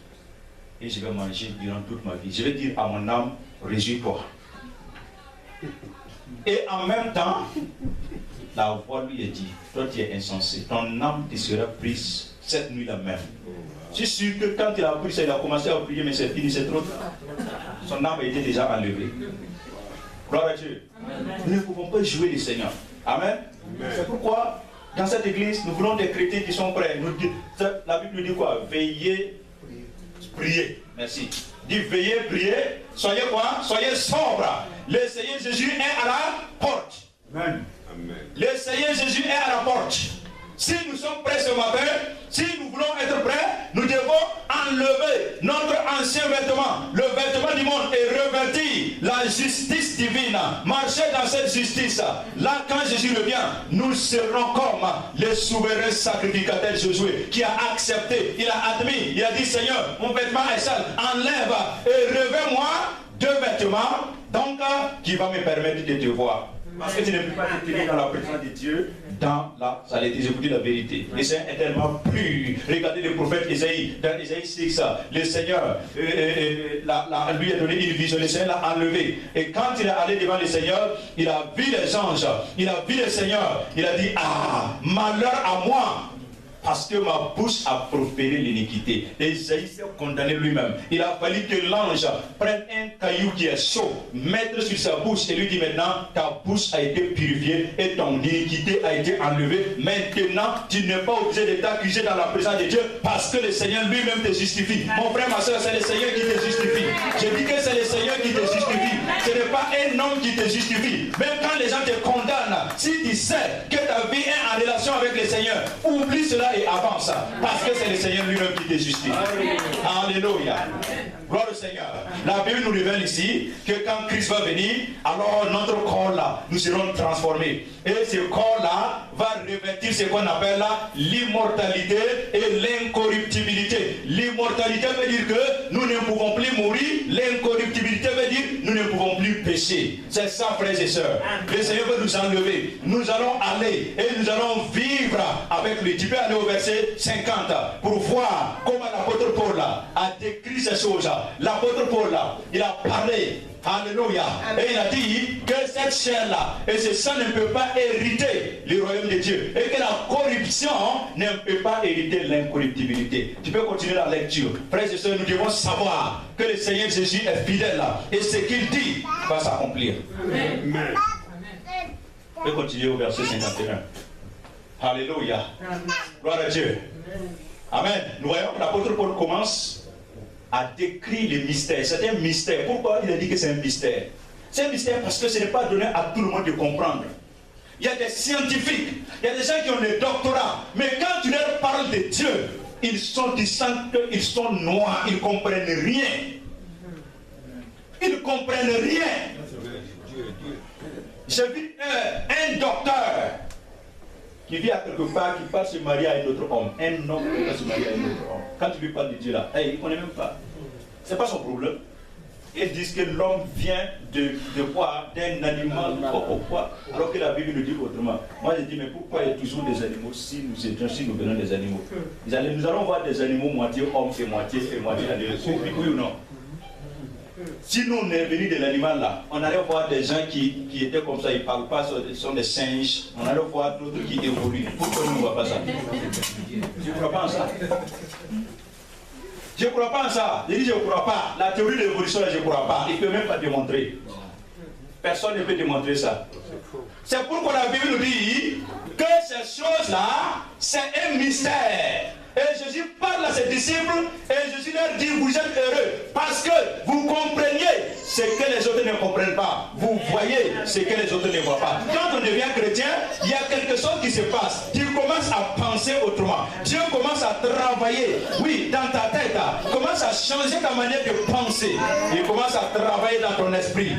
A: Et je vais manger durant toute ma vie. Je vais dire à mon âme, réjouis-toi. Et en même temps, la voix lui a dit, toi tu es insensé, ton âme te sera prise cette nuit-là même. Je suis sûr que quand il a pris ça, il a commencé à prier, mais c'est fini, c'est trop tard. Son âme a été déjà enlevée. Gloire à Dieu. Nous ne pouvons pas jouer le Seigneur. Amen. C'est pourquoi, dans cette église, nous voulons des chrétiens qui sont prêts. La Bible nous dit quoi? Veillez, priez. Merci. Dit veillez, priez. Soyez quoi? Soyez sobre. Le Seigneur Jésus est à la porte. Amen. Le Seigneur Jésus est à la porte. Si nous sommes prêts ce matin, si nous voulons être prêts, nous devons enlever notre ancien vêtement, le vêtement du monde, et revêtir la justice divine. Marcher dans cette justice. Là, quand Jésus revient, nous serons comme le souverain sacrificateur Josué qui a accepté, il a admis, il a dit Seigneur, mon vêtement est sale, enlève et revêt-moi 2 vêtements, donc qui va me permettre de te voir. Parce que tu ne peux pas te tenir dans la présence de Dieu, dans la saleté. Je vous dis la vérité. Le Seigneur est tellement pur. Regardez le prophète Isaïe, dans Isaïe 6, le Seigneur lui a donné une vision, le Seigneur l'a enlevé. Et quand il est allé devant le Seigneur, il a vu les anges, il a vu le Seigneur, il a dit, ah, malheur à moi, parce que ma bouche a proféré l'iniquité. Et Isaïe s'est condamné lui-même. Il a fallu que l'ange prenne un caillou qui est chaud, mette sur sa bouche et lui dit maintenant, ta bouche a été purifiée et ton iniquité a été enlevée. Maintenant, tu n'es pas obligé de t'accuser dans la présence de Dieu parce que le Seigneur lui-même te justifie. Mon frère, ma soeur, c'est le Seigneur qui te justifie. Je dis que c'est le Seigneur qui te justifie. Ce n'est pas un homme qui te justifie. Même quand les gens te condamnent, si tu sais que ta vie est en relation avec le Seigneur, oublie cela et avance, parce que c'est le Seigneur lui-même qui te justifie. Alléluia. Gloire au Seigneur. La Bible nous révèle ici que quand Christ va venir, alors notre corps là, nous serons transformés. Et ce corps là va revêtir ce qu'on appelle l'immortalité et l'incorruptibilité. L'immortalité veut dire que nous ne pouvons plus mourir. L'incorruptibilité veut dire que nous ne pouvons plus pécher. C'est ça, frères et sœurs. Le Seigneur veut nous enlever. Nous allons aller et nous allons vivre avec lui. Tu peux aller au verset 50 pour voir comment l'apôtre Paul a décrit ces choses. L'apôtre Paul, il a parlé, alléluia, et il a dit que cette chair-là et ce sang ne peut pas hériter le royaume de Dieu, et que la corruption ne peut pas hériter l'incorruptibilité. Tu peux continuer la lecture. Frères et sœurs, nous devons savoir que le Seigneur Jésus est fidèle et ce qu'il dit va s'accomplir. Amen. Tu peux continuer au verset 51. Alléluia. Gloire à Dieu. Amen. Nous voyons que l'apôtre Paul commence à décrire le mystère. C'est un mystère. Pourquoi il a dit que c'est un mystère? C'est un mystère parce que ce n'est pas donné à tout le monde de comprendre. Il y a des scientifiques, il y a des gens qui ont des doctorats, mais quand tu leur parles de Dieu, ils sont noirs, ils ne comprennent rien. Ils ne comprennent rien. J'ai vu un docteur qui vit à quelque part, qui part se marier à un autre homme. Un homme qui va se marier à un autre homme. Quand tu lui parles de Dieu là, il ne connaît même pas. Ce n'est pas son problème. ils disent que l'homme vient de quoi? D'un animal. Pourquoi? Alors que la Bible nous dit autrement. Moi je dis, mais pourquoi il y a toujours des animaux si nous venons des animaux? Nous allons voir des animaux moitié hommes et moitié animaux. Oui ou non? Si nous on est venus de l'animal là, on allait voir des gens qui étaient comme ça, ils ne parlent pas, ce sont des singes. On allait voir d'autres qui évoluent. Pourquoi nous ne voyons pas ça? Je ne crois pas en ça. Je ne crois pas en ça. Je dis je ne crois pas. La théorie de l'évolution, je ne crois pas. Il ne peut même pas démontrer. Personne ne peut démontrer ça. C'est pourquoi la Bible nous dit que ces choses-là, c'est un mystère. Et Jésus parle à ses disciples et Jésus leur dit, vous êtes heureux parce que vous compreniez ce que les autres ne comprennent pas. Vous voyez ce que les autres ne voient pas. Quand on devient chrétien, il y a quelque chose qui se passe. Tu commences à penser autrement. Dieu commence à travailler, oui, dans ta tête. Commence à changer ta manière de penser. Il commence à travailler dans ton esprit.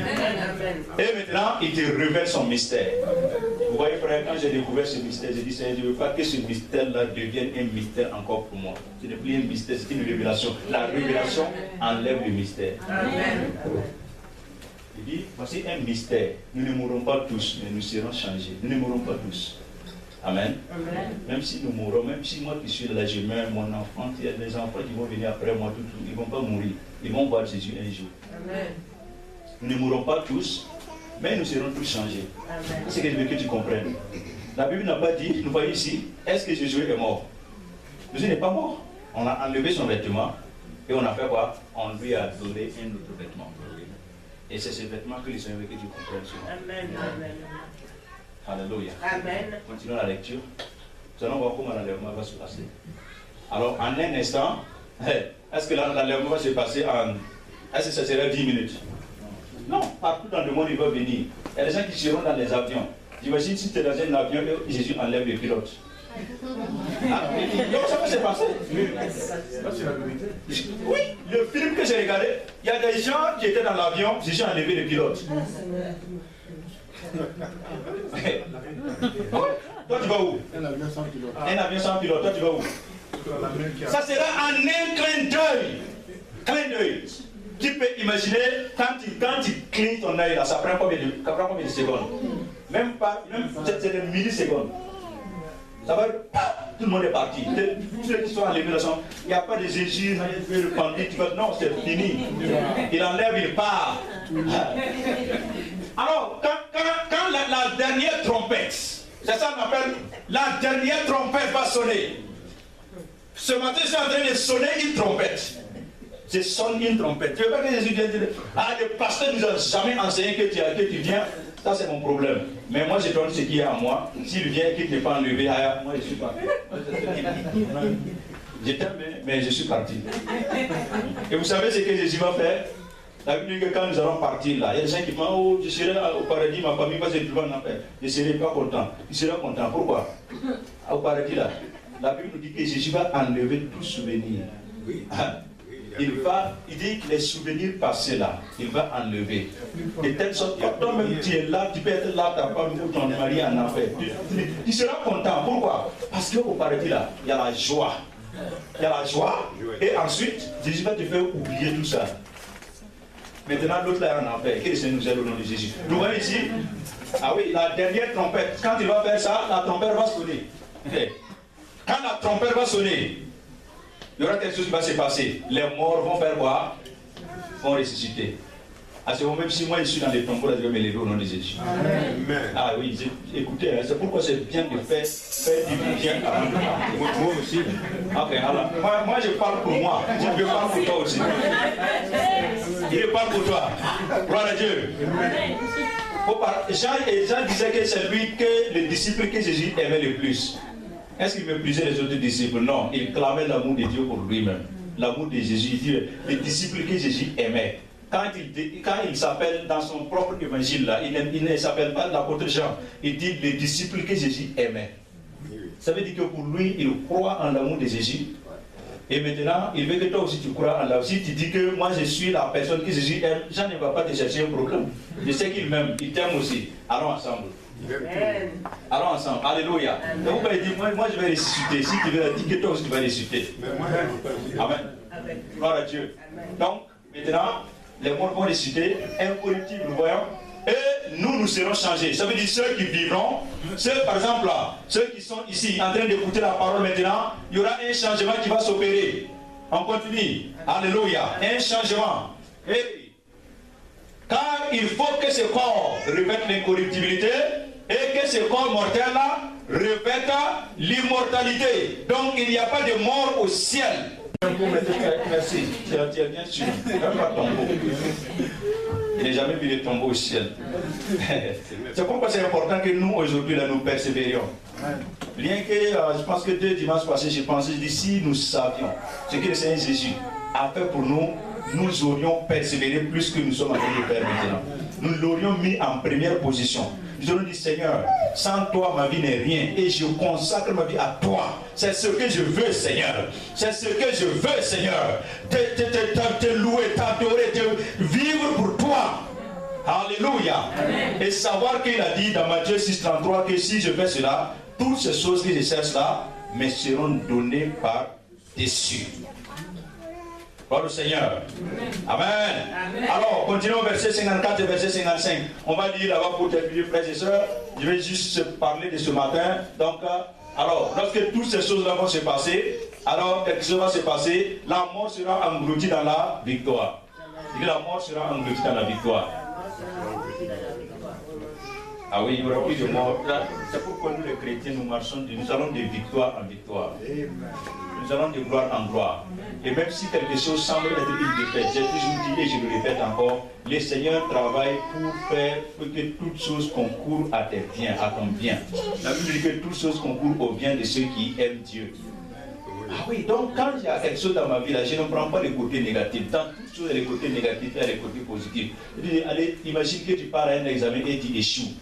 A: Et maintenant, il te révèle son mystère. Vous voyez, frère, quand j'ai découvert ce mystère, j'ai dit, Seigneur, je ne veux pas que ce mystère-là devienne un mystère encore pour moi. Ce n'est plus un mystère, c'est une révélation. La révélation enlève le mystère. Amen. Il dit, voici un mystère. Nous ne mourrons pas tous, mais nous serons changés. Nous ne mourrons pas tous. Amen. Amen. Même si nous mourrons, même si moi qui suis là, je meurs, mon enfant, il y a des enfants qui vont venir après moi, ils ne vont pas mourir. Ils vont voir Jésus un jour. Amen. Nous ne mourrons pas tous, mais nous serons tous changés. C'est ce que je veux que tu comprennes. La Bible n'a pas dit, nous voyons ici, est-ce que Jésus est mort? Jésus n'est pas mort. On a enlevé son vêtement et on a fait quoi? On lui a donné un autre vêtement. Et c'est ce vêtement que le Seigneur veut que tu comprennes souvent. Amen. Amen. Alléluia. Amen. Continuons la lecture. Nous allons voir comment l'enlèvement va se passer. Alors, en un instant, est-ce que l'enlèvement va se passer en... Est-ce que ça sera 10 minutes? Non, partout dans le monde, il va venir. Il y a des gens qui seront dans les avions. J'imagine si tu es dans un avion et Jésus enlève le pilote. Donc ça va se passer. Oui, le film que j'ai regardé, il y a des gens qui étaient dans l'avion, Jésus a enlevé le pilote. Toi tu vas où? Un avion sans pilote. Un avion sans pilote, toi tu vas où? Ça sera en un clin d'œil. Clin d'œil. Tu peux imaginer, quand tu clignes ton œil là, ça prend combien de secondes? Même pas, c'est des millisecondes. Ça va, tout le monde est parti. Tous ceux qui sont enlevés là, il n'y a pas de Jésus, le pandit, non, c'est fini. Il enlève, il part. Alors, quand la dernière trompette, c'est ça qu'on appelle, la dernière trompette va sonner. Ce matin, je suis en train de sonner une trompette. Je sonne une trompette. Tu veux pas que Jésus vienne dire, le pasteur ne nous a jamais enseigné que tu viens. Ça, c'est mon problème. Mais moi, je donne ce qu'il y a à moi. S'il vient et qu'il n'est pas enlevé, moi, je suis parti. Je t'aime, mais je suis parti. Et vous savez ce que Jésus va faire? La Bible dit que quand nous allons partir là, il y a des gens qui disent, oh, je serai au paradis, ma famille va se trouver en enfer. Je ne serai pas content. Il sera content. Pourquoi? Au paradis là, la Bible nous dit que Jésus va enlever tout souvenir. Il dit que les souvenirs passés là, il va enlever. De telle sorte que toi-même tu es là, tu peux être là, ta femme ou ton mari en enfer. Tu seras content. Pourquoi? Parce qu'au paradis là, il y a la joie. Il y a la joie. Et ensuite, Jésus va te faire oublier tout ça. Maintenant, l'autre là est en enfer. Que le Seigneur nous aide au nom de Jésus. Nous voyons ici, ah oui, la dernière trompette. Quand il va faire ça, la trompette va sonner. Quand la trompette va sonner, il y aura quelque chose qui va se passer. Les morts vont faire quoi? Vont ressusciter. À ce moment, même si moi je suis dans les tombeaux, je vais me lever au nom de Jésus. Amen. Ah oui, écoutez, c'est pourquoi c'est bien de faire du bien avant de partir. Moi aussi. Ok, alors, moi je parle pour moi. Je parle pour toi aussi. Il parle pour toi. Gloire à Dieu. Jean disait que c'est lui que le disciple que Jésus aimait le plus. Est-ce qu'il méprisait les autres disciples? Non, il clamait l'amour de Dieu pour lui-même. L'amour de Jésus, il dit les disciples que Jésus aimait. Quand il s'appelle dans son propre évangile, là, il ne s'appelle pas l'apôtre Jean, il dit les disciples que Jésus aimait. Ça veut dire que pour lui, il croit en l'amour de Jésus. Et maintenant, il veut que toi aussi tu crois en l'amour. Si tu dis que moi je suis la personne que Jésus aime, Jean ne va pas te chercher un problème. Je sais qu'il m'aime, il t'aime aussi. Allons ensemble. Amen. Allons ensemble. Alléluia. Donc vous allez dire, moi je vais ressusciter. Si tu veux dire que toi aussi tu vas ressusciter. Amen. Gloire à Dieu. Donc, maintenant, les morts vont ressusciter, incorruptibles, voyons, et nous serons changés. Ça veut dire ceux qui vivront, ceux par exemple là, ceux qui sont ici en train d'écouter la parole maintenant, il y aura un changement qui va s'opérer. On continue. Alléluia. Un changement. Et car il faut que ce corps revête l'incorruptibilité et que ce corps mortel là revête l'immortalité. Donc il n'y a pas de mort au ciel. Merci. Tu es bien sûr. Il n'est jamais vu de tombeau au ciel. C'est pourquoi c'est important que nous aujourd'hui là nous persévérions. Bien que je pense que 2 dimanches passés, je dis si nous savions ce que le Seigneur Jésus a fait pour nous, nous aurions persévéré plus que nous sommes en train de faire maintenant. Nous l'aurions mis en première position. Nous aurions dit Seigneur, sans toi ma vie n'est rien et je consacre ma vie à toi. C'est ce que je veux Seigneur. C'est ce que je veux Seigneur. Te louer, t'adorer, te vivre pour toi. Alléluia. Amen. Et savoir qu'il a dit dans Matthieu 6,33 que si je fais cela, toutes ces choses que je cherche là me seront données par dessus. Gloire au Seigneur. Amen. Amen. Alors, continuons au verset 54 et verset 55. On va lire là-bas pour terminer, frères et sœurs. Je vais juste parler de ce matin. Donc, alors, lorsque toutes ces choses-là vont se passer, alors quelque chose va se passer, la mort sera engloutie dans la victoire. Et la mort sera engloutie dans la victoire. Ah oui, il n'y aura plus de mort. C'est pourquoi nous les chrétiens, nous marchons, nous allons de victoire en victoire. Nous allons de gloire en gloire. Et même si quelque chose semble être une défaite, j'ai toujours dit et je le répète encore, le Seigneur travaille pour que toutes choses concourent à tes biens, à ton bien. La Bible dit que toutes choses concourent au bien de ceux qui aiment Dieu. Ah oui, donc quand il y a quelque chose dans ma vie, là, je ne prends pas les côtés négatifs. Dans toutes choses, il y a les côtés négatifs et les côtés positifs. Allez, imagine que tu pars à un examen et tu échoues.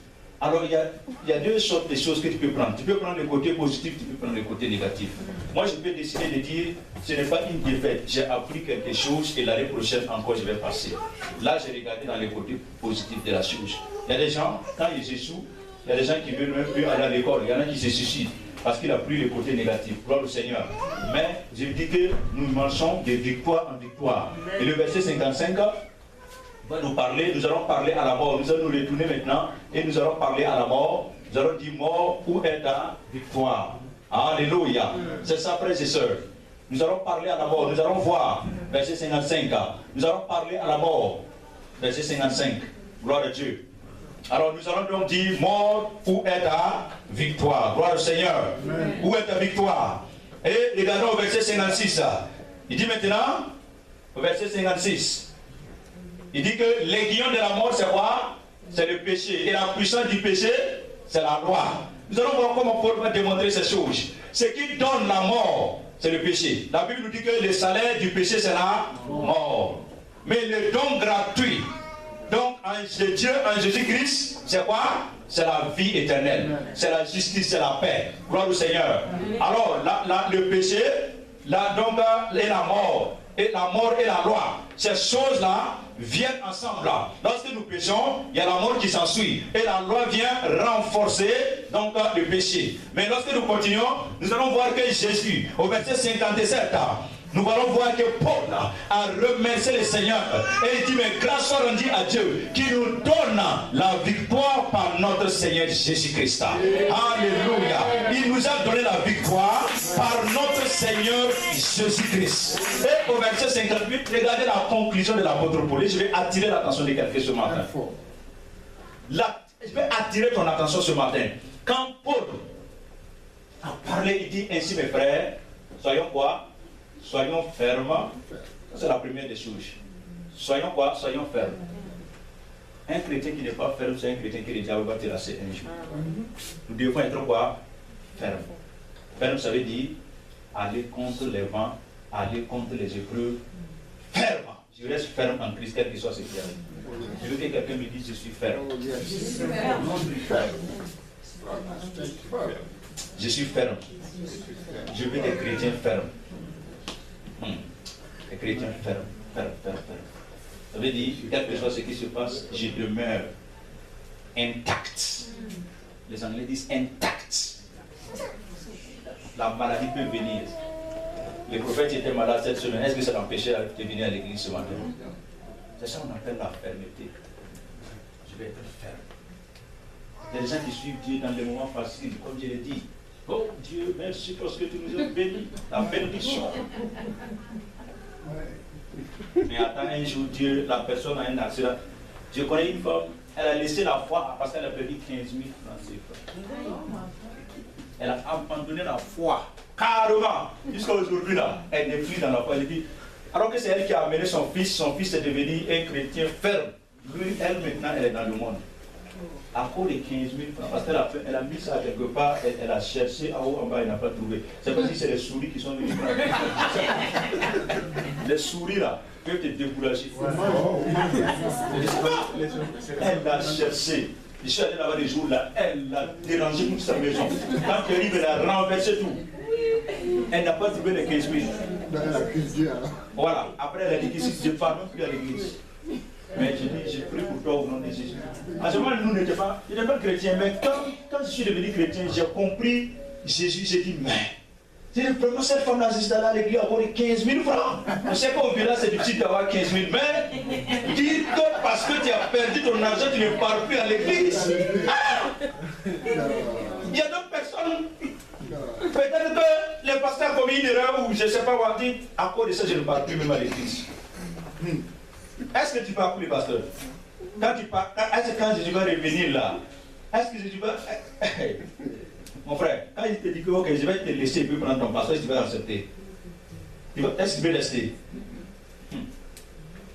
A: Alors, il y a deux sortes de choses que tu peux prendre. Tu peux prendre le côté positif, tu peux prendre le côté négatif. Moi, je peux décider de dire, ce n'est pas une défaite. J'ai appris quelque chose et l'année prochaine encore, je vais passer. Là, j'ai regardé dans le côté positif de la chose. Il y a des gens, quand ils échouent, il y a des gens qui ne veulent même plus aller à l'école. Il y en a qui se suicident parce qu'il a pris le côté négatif. Gloire au Seigneur. Mais je dis que nous marchons de victoire en victoire. Et le verset 55 va nous parler, nous allons parler à la mort. Nous allons nous retourner maintenant et nous allons parler à la mort. Nous allons dire mort, où est ta victoire? Alléluia. C'est ça, frères et sœurs. Nous allons parler à la mort. Nous allons voir, verset 55. Nous allons parler à la mort. Verset 55. Gloire à Dieu. Alors nous allons donc dire, mort, où est ta victoire? Gloire au Seigneur. Amen. Où est ta victoire? Et regardons au verset 56. Il dit maintenant, au verset 56, il dit que l'aiguillon de la mort, c'est quoi? C'est le péché. Et la puissance du péché, c'est la loi. Nous allons voir comment on peut démontrer ces choses. Ce qui donne la mort, c'est le péché. La Bible nous dit que le salaire du péché, c'est la mort. Mais le don gratuit, donc de Dieu en Jésus-Christ, c'est quoi? C'est la vie éternelle. C'est la justice, c'est la paix. Gloire au Seigneur. Alors, le péché, donc, et la mort et la loi, ces choses-là viennent ensemble. Lorsque nous péchons, il y a la mort qui s'ensuit. Et la loi vient renforcer donc le péché. Mais lorsque nous continuons, nous allons voir que Jésus, au verset 57, nous allons voir que Paul a remercié le Seigneur. Et il dit, mais grâce soit rendue à Dieu qui nous donne la victoire par notre Seigneur Jésus-Christ. Alléluia. Il nous a donné la victoire par notre Seigneur Jésus-Christ. Et au verset 58, regardez la conclusion de l'apôtre Paul. Je vais attirer l'attention de quelqu'un ce matin. Je vais attirer ton attention ce matin. Quand Paul a parlé, il dit ainsi, mes frères, soyons quoi? Soyons fermes. C'est la première des choses. Soyons quoi? Soyons fermes. Un chrétien qui n'est pas ferme, c'est un chrétien qui le diable va terrasser un jour. Nous devons être quoi? Fermes. Ferme, ça veut dire aller contre les vents, aller contre les épreuves. Ferme. Je reste ferme en Christ, quel que soit ce qui arrive. Je veux que quelqu'un me dise, je suis ferme. Je suis ferme. Je veux des chrétiens fermes. Les chrétiens fermes. Ça veut dire, quel que soit ce qui se passe, je demeure intact. Les Anglais disent intact. La maladie peut venir. Le prophète était malade cette semaine. Est-ce que ça l'empêchait de venir à l'église ce matin? C'est ça qu'on appelle la fermeté. Je vais être ferme. Il y a des gens qui suivent Dieu dans des moments faciles, comme je l'ai dit. Oh Dieu, merci parce que tu nous as bénis. La bénédiction. Mais attends, un jour, Dieu, la personne a un accident. Je connais une femme, elle a laissé la foi parce qu'elle a perdu 15 000 francs CFA. Elle a abandonné la foi, carrément. Jusqu'à aujourd'hui, là, elle n'est plus dans la foi. Elle dit, alors que c'est elle qui a amené son fils est devenu un chrétien ferme. Lui, elle, maintenant, elle est dans le monde. À cause de 15 000 francs, parce qu'elle a mis ça quelque part, elle a cherché en haut, en bas, elle n'a pas trouvé. C'est comme si c'est les souris qui sont venues. Les souris là, peuvent te décourager. Elle a cherché. Je suis allé là-bas des jours là, elle a dérangé toute sa maison. Quand elle arrive, elle a renversé tout. Elle n'a pas trouvé les 15 000. Voilà, après elle a dit que si je ne pars même plus à l'église. Mais je dis, je prie pour toi au nom de Jésus. À ce moment, nous n'étions pas, je n'étais pas chrétien, mais quand je suis devenu chrétien, j'ai compris Jésus, j'ai dit, mais, c'est vraiment cette femme-là, c'est là à l'église, avoir 15 000 francs. Je sais qu'au village, c'est difficile d'avoir 15 000, mais dis que parce que tu as perdu ton argent, tu ne pars plus à l'église. Ah! Il y a d'autres personnes, peut-être que les pasteurs ont commis une erreur, ou je ne sais pas, on dit, à cause de ça, je ne pars plus même à l'église. Est-ce que tu pars pour les pasteurs? Est-ce que quand Jésus va revenir là, est-ce que Jésus va... Mon frère, quand il te dit que ok, je vais te laisser, il peut prendre ton pasteur, est-ce que tu vas accepter? Est-ce qu'il veut rester?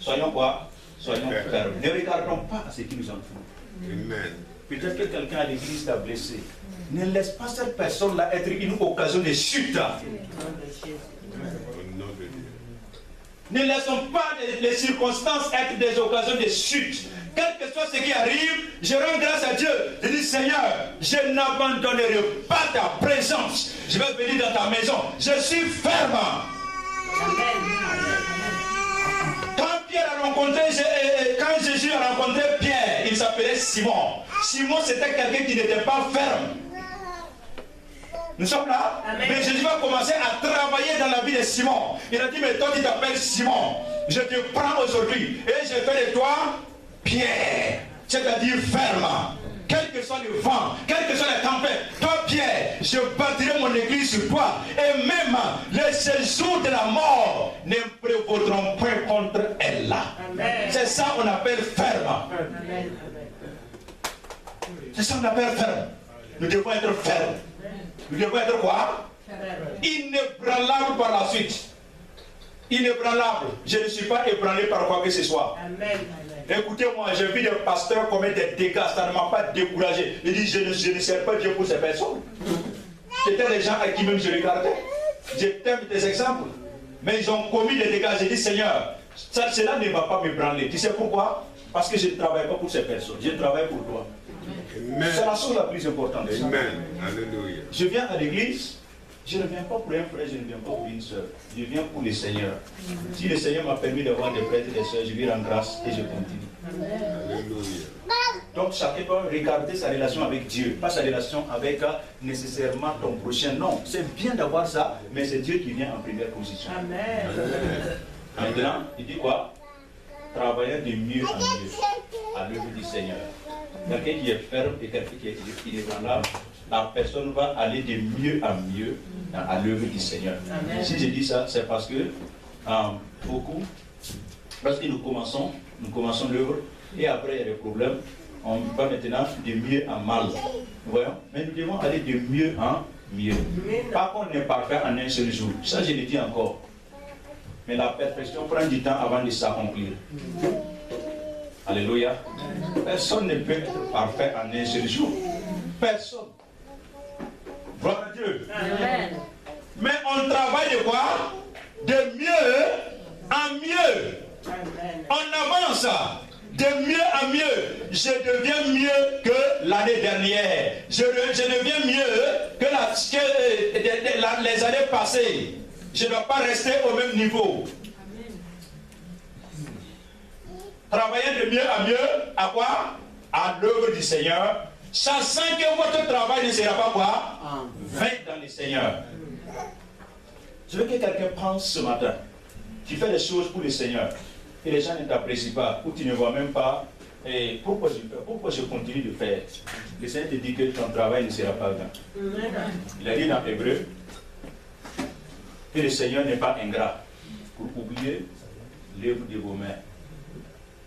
A: Soyons quoi? Soyons fermes. Ne regardons pas à ce qui nous en fout. Peut-être que quelqu'un à l'église t'a blessé. Ne laisse pas cette personne-là être une occasion de chute. Ne laissons pas les circonstances être des occasions de chute. Quel que soit ce qui arrive, je rends grâce à Dieu. Je dis, Seigneur, je n'abandonnerai pas ta présence. Je vais venir dans ta maison. Je suis ferme. Quand Jésus a rencontré Pierre, il s'appelait Simon. Simon, c'était quelqu'un qui n'était pas ferme. Nous sommes là. Amen. Mais Jésus va commencer à travailler dans la vie de Simon. Il a dit, mais toi tu t'appelles Simon. Je te prends aujourd'hui et je fais de toi Pierre. C'est-à-dire ferme. Quel que soit le vent, quelle que soit la tempête, toi Pierre, je bâtirai mon église sur toi. Et même les séjours de la mort ne prévaudront point contre elle. C'est ça qu'on appelle ferme. Amen. C'est ça qu'on appelle ferme. Nous devons être fermes. Nous devons être quoi? Inébranlable par la suite. Inébranlable. Je ne suis pas ébranlé par quoi que ce soit. Amen. Écoutez-moi, j'ai vu des pasteurs commettre des dégâts, ça ne m'a pas découragé. Il dit, je ne sers pas Dieu pour ces personnes. C'était des gens à qui même je regardais. Je t'aime des exemples. Mais ils ont commis des dégâts. J'ai dit, Seigneur, cela ne va pas m'ébranler. Tu sais pourquoi? Parce que je ne travaille pas pour ces personnes. Je travaille pour toi. C'est la chose la plus importante.
E: Amen. Alléluia.
A: Je viens à l'église, je ne viens pas pour un frère, je ne viens pas pour une soeur. Je viens pour le Seigneur. Si le Seigneur m'a permis d'avoir des frères et des soeurs, je lui rends grâce et je continue.
E: Alléluia.
A: Donc chacun doit regarder sa relation avec Dieu, pas sa relation avec nécessairement ton prochain. Non, c'est bien d'avoir ça, mais c'est Dieu qui vient en première position. Amen. Maintenant, il dit quoi? Travailler de mieux en mieux à l'œuvre du Seigneur. Quelqu'un qui est ferme et quelqu'un qui est inébranlable, la personne va aller de mieux en mieux à l'œuvre du Seigneur. Amen. Si je dis ça, c'est parce que beaucoup, lorsque nous commençons l'œuvre, et après il y a des problèmes, on va maintenant de mieux en mal. Voyons, mais nous devons aller de mieux en mieux. Pas qu'on est parfait en un seul jour. Ça, je le dis encore. Mais la perfection prend du temps avant de s'accomplir. Alléluia. Personne ne peut être parfait en un seul jour. Personne. Gloire à Dieu. Amen. Mais on travaille de quoi? De mieux en mieux. Amen. On avance de mieux en mieux. Je deviens mieux que l'année dernière. Je deviens mieux que les années passées. Je ne dois pas rester au même niveau. Travailler de mieux en mieux, à quoi? À l'œuvre du Seigneur, sachant que votre travail ne sera pas quoi? Vain dans le Seigneur. Je veux que quelqu'un pense ce matin. Tu fais des choses pour le Seigneur. que les gens ne t'apprécient pas, ou tu ne vois même pas, et pourquoi je continue de faire? Le Seigneur te dit que ton travail ne sera pas vain. Il a dit dans Hébreu que le Seigneur n'est pas ingrat pour oublier l'œuvre de vos mains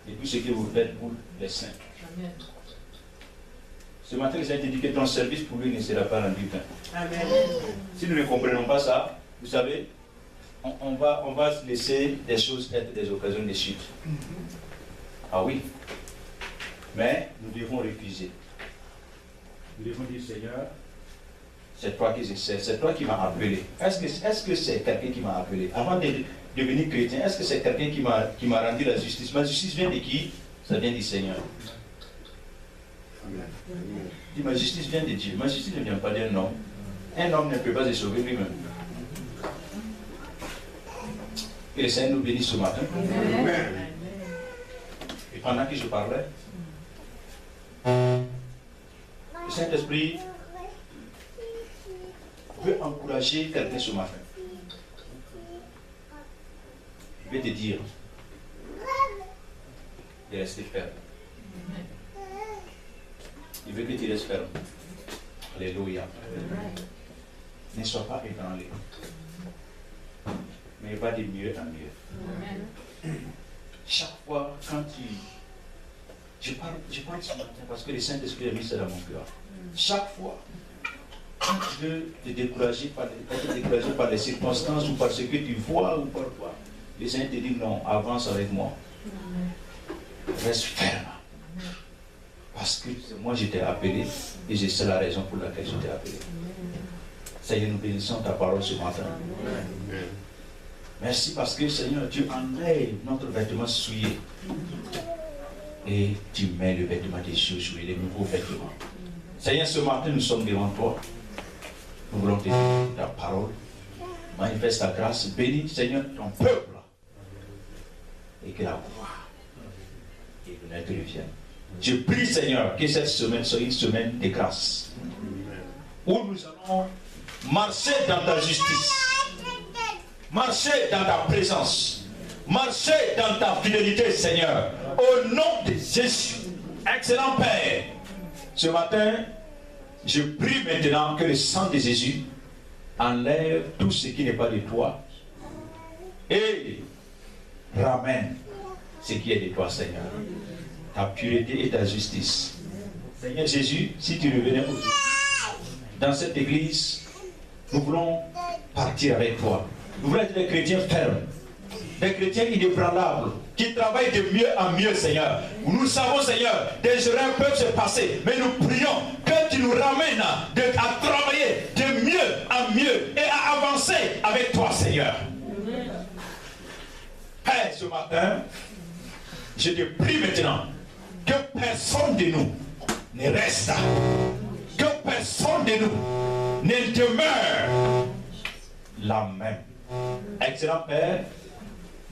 A: et tout ce que vous faites pour les saints. Amen. Ce matin, le Seigneur te dit que ton service pour lui ne sera pas rendu vain. Amen. Si nous ne comprenons pas ça, vous savez, on va se laisser des choses être des occasions de chute. Ah oui. Mais nous devons refuser. Nous devons dire, Seigneur, c'est toi qui j'essaie, c'est toi qui m'as appelé. Est-ce que c'est quelqu'un qui m'a appelé? Avant de devenir chrétien, est-ce que c'est quelqu'un qui m'a rendu la justice? Ma justice vient de qui? Ça vient du Seigneur. Amen. Dis, ma justice vient de Dieu. Ma justice ne vient pas d'un homme. Un homme ne peut pas se sauver lui-même. Que le Seigneur nous bénisse ce matin. Amen. Et pendant que je parlais, le Saint-Esprit veut encourager quelqu'un ce matin. Je vais te dire de rester ferme. Il veut que tu restes ferme. Alléluia. Ne sois pas ébranlé. Mais va de mieux en mieux. Chaque fois quand je parle ce matin parce que le Saint-Esprit a mis ça dans mon cœur. Chaque fois, quand tu veux te décourager par les circonstances ou par ce que tu vois ou par quoi, le Seigneur te dit non, avance avec moi. Reste ferme. Parce que moi je t'ai appelé et je sais la raison pour laquelle je t'ai appelé. Seigneur, nous bénissons ta parole ce matin. Merci parce que Seigneur, tu enlèves notre vêtement souillé. Et tu mets le vêtement des Josué, les nouveaux vêtements. Seigneur, ce matin, nous sommes devant toi. Nous voulons te dire ta parole. Manifeste ta grâce. Bénis, Seigneur, ton peuple. Et que la gloire et l'honneur te reviennent. Je prie, Seigneur, que cette semaine soit une semaine de grâce. Où nous allons marcher dans ta justice. Marcher dans ta présence. Marcher dans ta fidélité, Seigneur. Au nom de Jésus. Excellent Père. Ce matin, je prie maintenant que le sang de Jésus enlève tout ce qui n'est pas de toi et ramène ce qui est de toi, Seigneur. Ta pureté et ta justice. Seigneur Jésus, si tu revenais aujourd'hui dans cette église, nous voulons partir avec toi. Nous voulons être des chrétiens fermes, des chrétiens inébranlables, qui travaillent de mieux en mieux, Seigneur. Nous savons, Seigneur, des erreurs peuvent se passer, mais nous prions que tu nous ramènes à travailler de mieux en mieux et à avancer avec toi, Seigneur. Père, ce matin, je te prie maintenant que personne de nous ne reste, que personne de nous ne demeure la même. Excellent Père,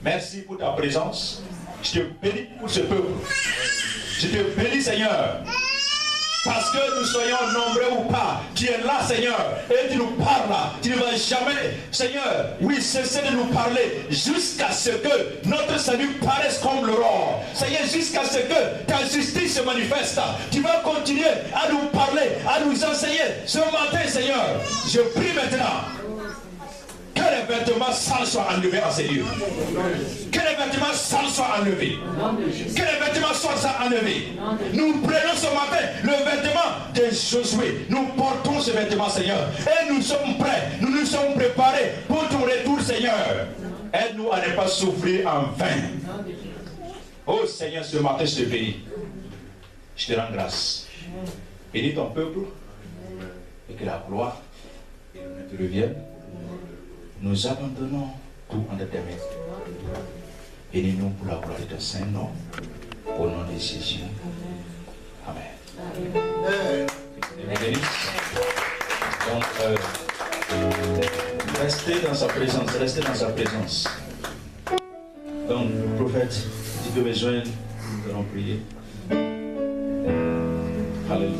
A: merci pour ta présence. Je te bénis pour ce peuple. Je te bénis, Seigneur. Parce que nous soyons nombreux ou pas, tu es là, Seigneur, et tu nous parles. Tu ne vas jamais, Seigneur, oui, cesser de nous parler jusqu'à ce que notre salut paraisse comme l'aurore. Seigneur, jusqu'à ce que ta justice se manifeste. Tu vas continuer à nous parler, à nous enseigner. Ce matin, Seigneur, je prie maintenant que les vêtements sales soient enlevés en ces lieux. Que les vêtements sales soient enlevés. Que les vêtements soient enlevés. Nous prenons ce matin le vêtement de Josué. Nous portons ce vêtement, Seigneur. Et nous sommes prêts. Nous nous sommes préparés pour ton retour, Seigneur. Aide-nous à ne pas souffrir en vain. Oh Seigneur, ce matin, je te bénis. Je te rends grâce. Bénis ton peuple. Et que la gloire et l'honneur te reviennent. Nous abandonnons tout entre tes mains. Bénis-nous pour la gloire de ton Saint-Nom. Au nom de Jésus. Amen. Amen. Donc, restez dans sa présence. Restez dans sa présence. Donc, le prophète, si tu peux me joindre, nous allons prier. Alléluia.